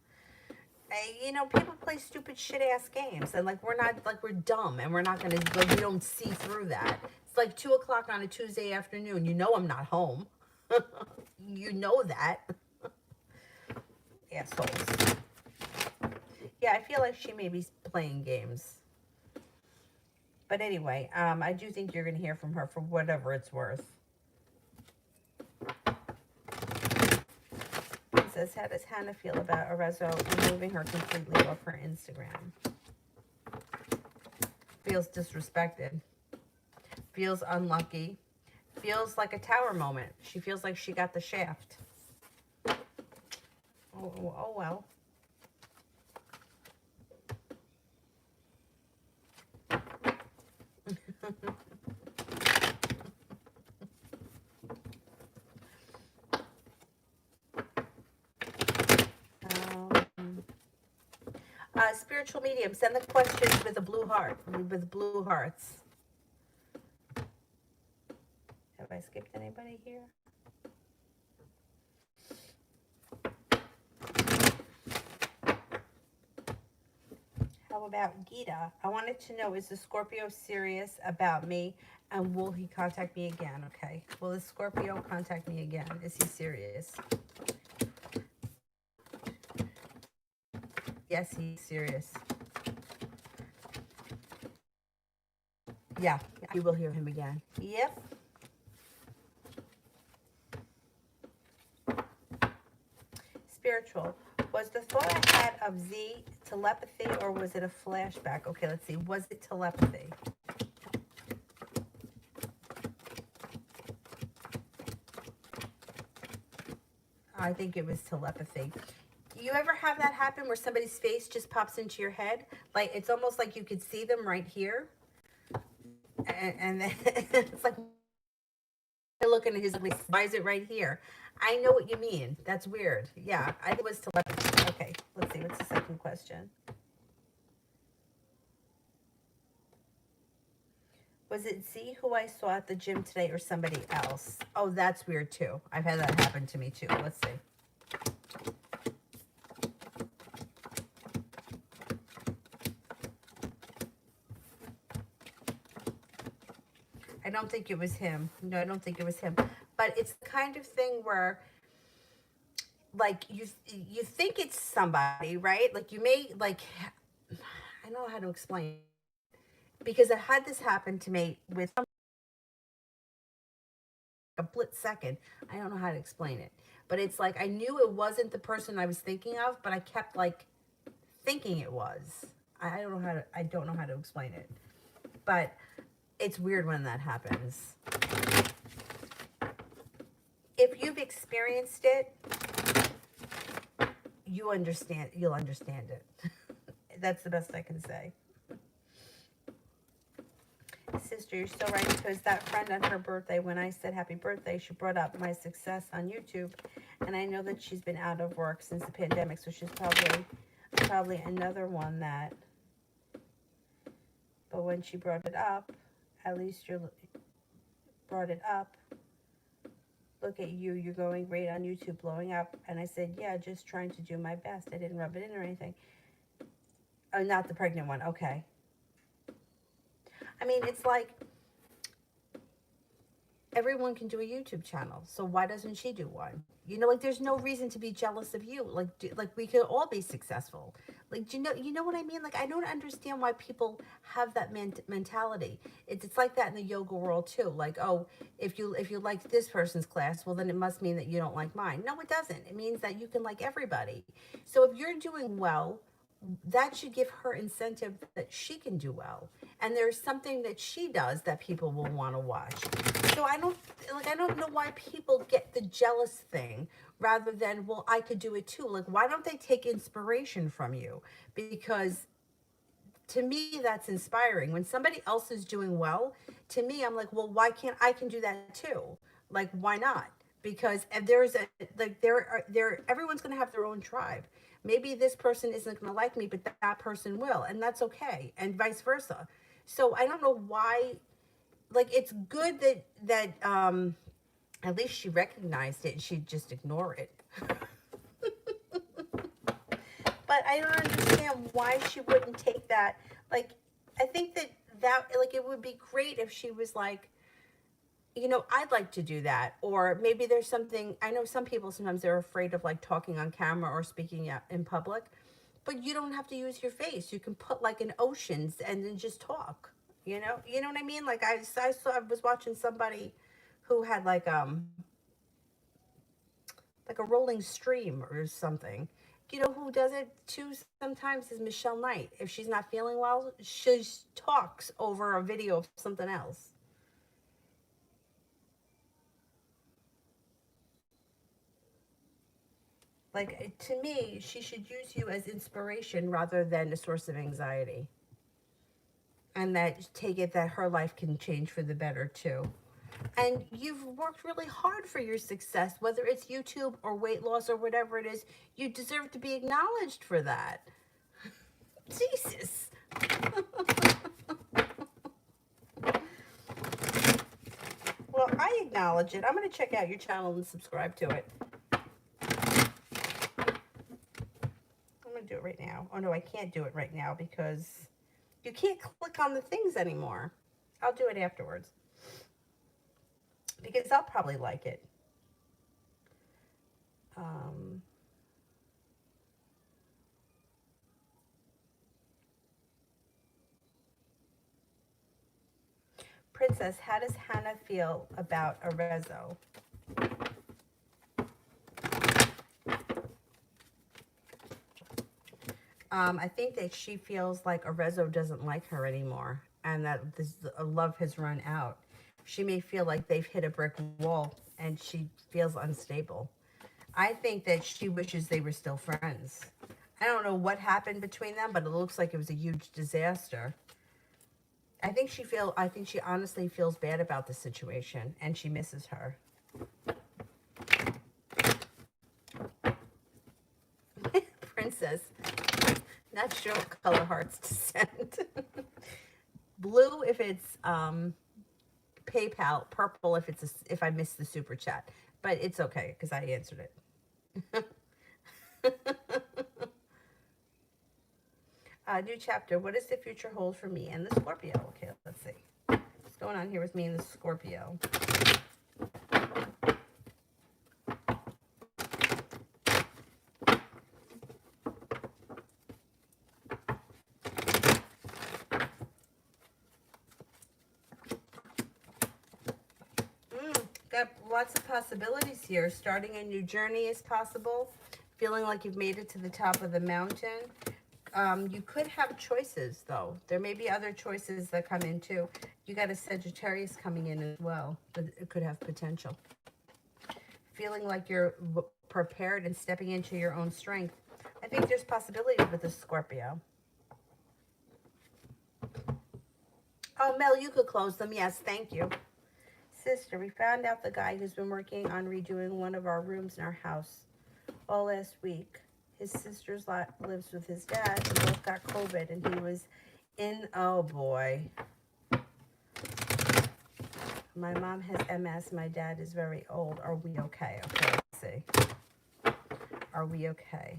You know, people play stupid shit ass games, and like we're not like we're dumb, and we're not gonna like we don't see through that. It's like 2 o'clock on a Tuesday afternoon. You know I'm not home. You know that. Assholes. Yeah, I feel like she may be playing games. But anyway, I do think you're gonna hear from her for whatever it's worth. It says, how does Hannah feel about Arezzo removing her completely off her Instagram? Feels disrespected. Feels unlucky. Feels like a tower moment. She feels like she got the shaft. Oh well. Spiritual medium, send the questions with a blue heart, with blue hearts. Have I skipped anybody here? How about Gita? I wanted to know, is the Scorpio serious about me, and will he contact me again? Okay. Will the Scorpio contact me again? Is he serious? Yes, he's serious. Yeah, you will hear him again. Yep. Spiritual. Was the thought I had of Z telepathy, or was it a flashback? Okay, let's see. Was it telepathy? I think it was telepathy. You ever have that happen where somebody's face just pops into your head? Like, it's almost like you could see them right here. And then it's like, looking at his, why is it right here? I know what you mean. That's weird. Yeah, I think it was telepathy. Okay, let's see. What's the second question? Was it Z who I saw at the gym today, or somebody else? Oh, that's weird too. I've had that happen to me too. Let's see. I don't think it was him. No, I don't think it was him. But it's the kind of thing where, like, you think it's somebody, right? Like, you may, like, I don't know how to explain. Because I had this happen to me with a split second. I don't know how to explain it. But it's like, I knew it wasn't the person I was thinking of, but I kept, like, thinking it was. I don't know how to explain it. But it's weird when that happens. If you've experienced it, you'll understand it. That's the best I can say. Sister, you're so right, because that friend on her birthday, when I said happy birthday, she brought up my success on YouTube, and I know that she's been out of work since the pandemic, so she's probably another one that, but when she brought it up, at least you brought it up. Look at you, you're going great on YouTube, blowing up. And I said, yeah, just trying to do my best. I didn't rub it in or anything. Oh, not the pregnant one. Okay. I mean, it's like, everyone can do a YouTube channel, so why doesn't she do one? You know, like, there's no reason to be jealous of you. Like, we could all be successful. Like, do you know what I mean? Like, I don't understand why people have that mentality. It's like that in the yoga world too. Like, oh, if you like this person's class, well, then it must mean that you don't like mine. No, it doesn't. It means that you can like everybody. So if you're doing well, that should give her incentive that she can do well, and there's something that she does that people will want to watch. So I don't know why people get the jealous thing rather than, well, I could do it too. Like, why don't they take inspiration from you? Because to me, that's inspiring. When somebody else is doing well, to me, I'm like, well, why can't I can do that too? Like, why not? Because there's a, like, everyone's going to have their own tribe. Maybe this person isn't going to like me, but that person will, and that's okay, and vice versa. So I don't know why, like, it's good that at least she recognized it and she'd just ignore it. But I don't understand why she wouldn't take that. Like, I think that like it would be great if she was like, you know, I'd like to do that. Or maybe there's something, I know some people sometimes they're afraid of like talking on camera or speaking out in public, but you don't have to use your face. You can put like an oceans and then just talk. You know what I mean? Like I was watching somebody who had like a rolling stream or something. You know who does it too sometimes is Michelle Knight. If she's not feeling well, she talks over a video of something else. Like, to me, she should use you as inspiration rather than a source of anxiety. And that take it that her life can change for the better too. And you've worked really hard for your success, whether it's YouTube or weight loss or whatever it is. You deserve to be acknowledged for that. Jesus. Well, I acknowledge it. I'm going to check out your channel and subscribe to it. I'm going to do it right now. Oh, no, I can't do it right now because you can't click on the things anymore. I'll do it afterwards because I'll probably like it. Princess, how does Hannah feel about Arezzo? I think that she feels like Arezzo doesn't like her anymore and that this love has run out. She may feel like they've hit a brick wall and she feels unstable. I think that she wishes they were still friends. I don't know what happened between them, but it looks like it was a huge disaster. I think she honestly feels bad about the situation and she misses her. Princess, not sure what color hearts to send. Blue if it's PayPal, purple if if I missed the super chat. But it's okay because I answered it. New chapter. What does the future hold for me and the Scorpio? Okay, let's see. What's going on here with me and the Scorpio? Got lots of possibilities here. Starting a new journey is possible. Feeling like you've made it to the top of the mountain. You could have choices, though. There may be other choices that come in, too. You got a Sagittarius coming in as well. But it could have potential. Feeling like you're prepared and stepping into your own strength. I think there's possibility with the Scorpio. Oh, Mel, you could close them. Yes, thank you. Sister, we found out the guy who's been working on redoing one of our rooms in our house all last week. His sister's lives with his dad. They both got COVID, and he was in. Oh boy. My mom has MS. My dad is very old. Are we okay? Okay, let's see. Are we okay?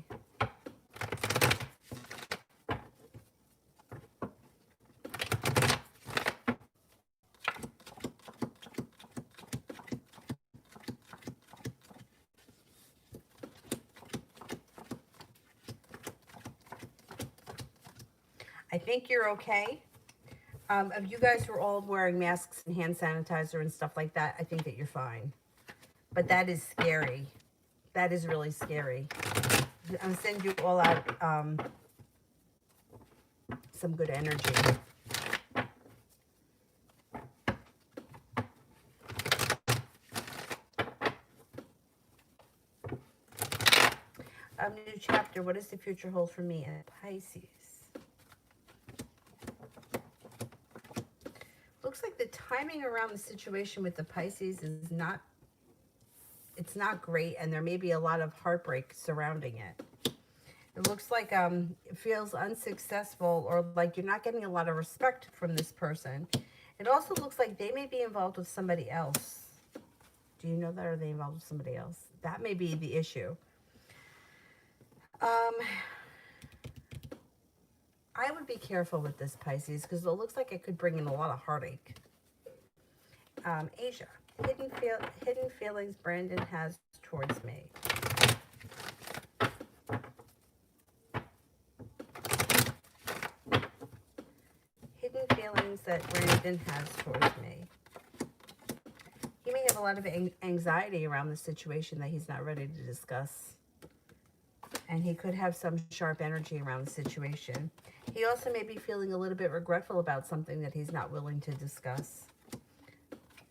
I think you're okay. If you guys were all wearing masks and hand sanitizer and stuff like that, I think that you're fine. But that is scary. That is really scary. I'm going to send you all out some good energy. New chapter. What does the future hold for me and Pisces? Looks like the timing around the situation with the Pisces is not, it's not great, and there may be a lot of heartbreak surrounding it. It looks like it feels unsuccessful, or like you're not getting a lot of respect from this person. It also looks like they may be involved with somebody else. Do you know that? Are they involved with somebody else? That may be the issue. I would be careful with this, Pisces, because it looks like it could bring in a lot of heartache. Asia, hidden feelings Brandon has towards me. Hidden feelings that Brandon has towards me. He may have a lot of anxiety around the situation that he's not ready to discuss. And he could have some sharp energy around the situation. He also may be feeling a little bit regretful about something that he's not willing to discuss.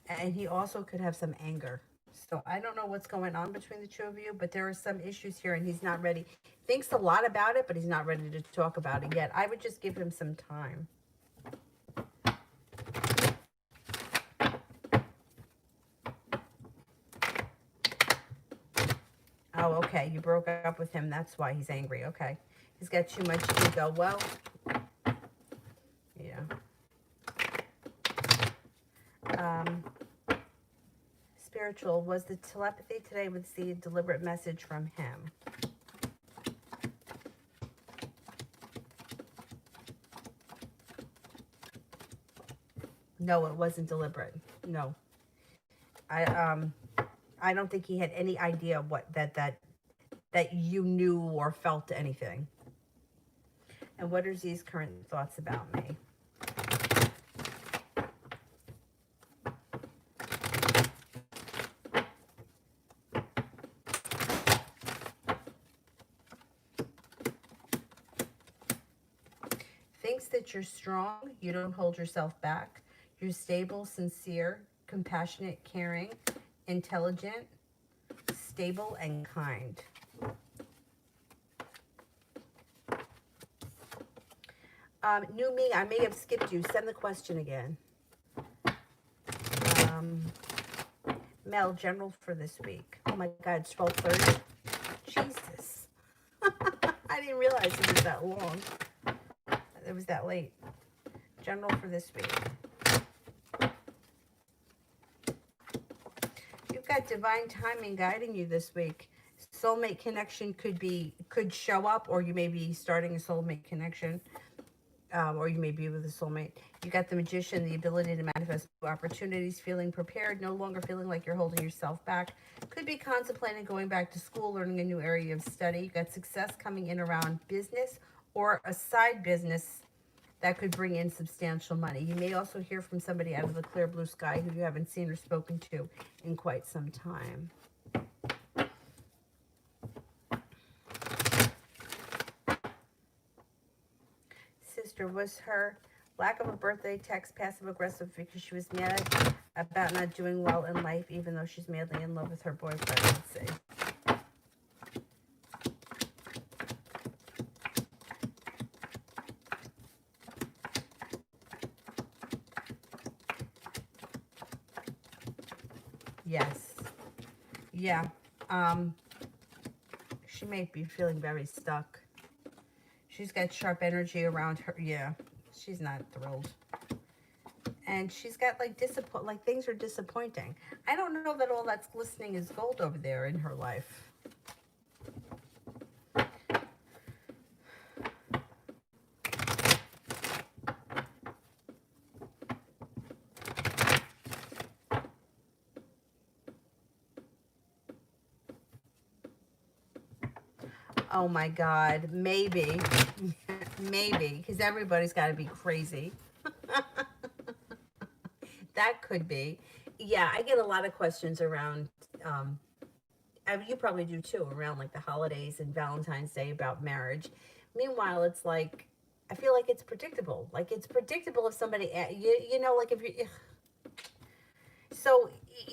And he also could have some anger. So I don't know what's going on between the two of you, but there are some issues here and he's not ready. Thinks a lot about it, but he's not ready to talk about it yet. I would just give him some time. Oh, okay. You broke up with him. That's why he's angry. Okay. He's got too much ego. Well, yeah. Spiritual. Was the telepathy today with the deliberate message from him? No, it wasn't deliberate. No. I don't think he had any idea what that you knew or felt anything. And what are Z's current thoughts about me? Thinks that you're strong, you don't hold yourself back. You're stable, sincere, compassionate, caring, intelligent, stable, and kind. New me, I may have skipped you. Send the question again. Mel, general for this week. Oh my God, it's 12:30. Jesus. I didn't realize it was that long. It was that late. General for this week. You've got divine timing guiding you this week. Soulmate connection could show up, or you may be starting a soulmate connection, or you may be with a soulmate. You got the Magician, the ability to manifest opportunities, feeling prepared, no longer feeling like you're holding yourself back. Could be contemplating going back to school, learning a new area of study. You got success coming in around business or a side business that could bring in substantial money. You may also hear from somebody out of the clear blue sky who you haven't seen or spoken to in quite some time. Sister, was her lack of a birthday text passive-aggressive because she was mad about not doing well in life, even though she's madly in love with her boyfriend? Let's see. Yes. Yeah. She may be feeling very stuck. She's got sharp energy around her. Yeah. She's not thrilled. And she's got like things are disappointing. I don't know that all that's glistening is gold over there in her life. Oh my God, maybe, maybe, because everybody's got to be crazy. That could be. Yeah, I get a lot of questions around, you probably do too, around like the holidays and Valentine's Day about marriage. Meanwhile, it's like, I feel like it's predictable. Like it's predictable if somebody, you know, like if you, so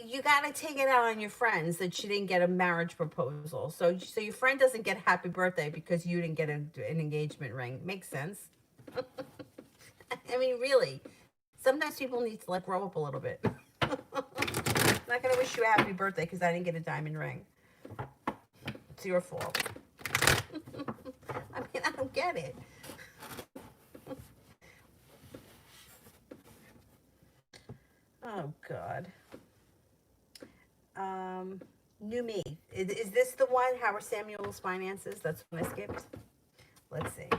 you got to take it out on your friends that she didn't get a marriage proposal. So your friend doesn't get a happy birthday because you didn't get an engagement ring. Makes sense. I mean, really, sometimes people need to let grow up a little bit. I'm not going to wish you a happy birthday because I didn't get a diamond ring. It's your fault. I mean, I don't get it. Oh, God. New me. Is this the one? Howard Samuel's finances? That's when I skipped. Let's see.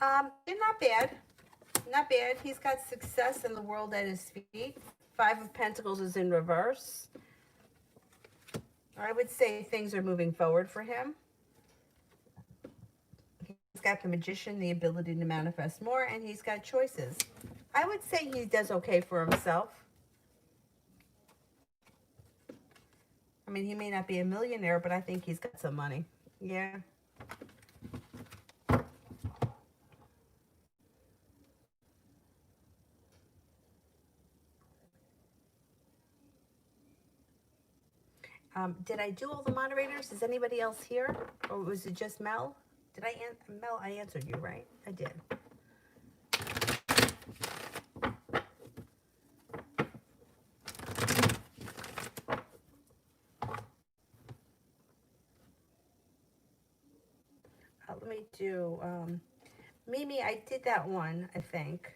Not bad. Not bad. He's got success in the world at his feet. Five of Pentacles is in reverse. I would say things are moving forward for him. He's got the Magician, the ability to manifest more, and he's got choices. I would say he does okay for himself. I mean, he may not be a millionaire, but I think he's got some money. Yeah. Did I do all the moderators? Is anybody else here? Or was it just Mel? Did I Mel, I answered you, right? I did. Let me do Mimi, I did that one, I think.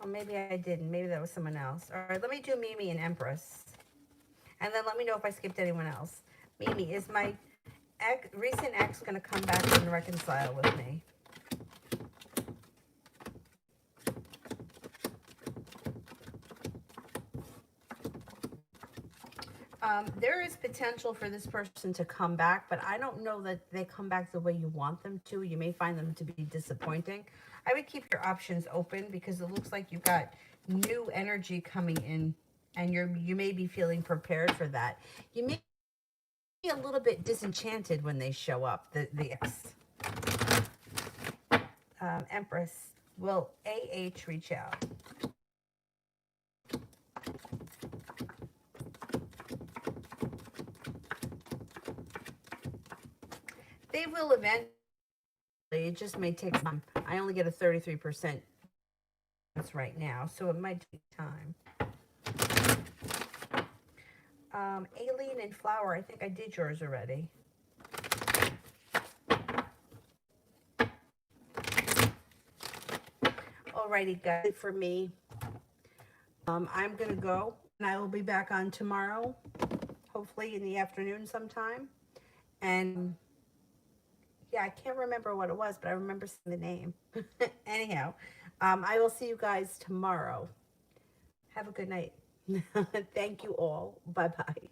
Or maybe I didn't. Maybe that was someone else. All right, let me do Mimi and Empress. And then let me know if I skipped anyone else. Mimi, is my recent ex going to come back and reconcile with me? There is potential for this person to come back, but I don't know that they come back the way you want them to. You may find them to be disappointing. I would keep your options open because it looks like you've got new energy coming in, and you may be feeling prepared for that. You may be a little bit disenchanted when they show up, the ex. Empress, will AH reach out? They will eventually. It just may take time. I only get a 33% right now, so it might take time. Aileen and Flower, I think I did yours already. Alrighty, guys, for me. I'm going to go, and I will be back on tomorrow, hopefully in the afternoon sometime. And yeah, I can't remember what it was, but I remember seeing the name. Anyhow, I will see you guys tomorrow. Have a good night. Thank you all. Bye-bye.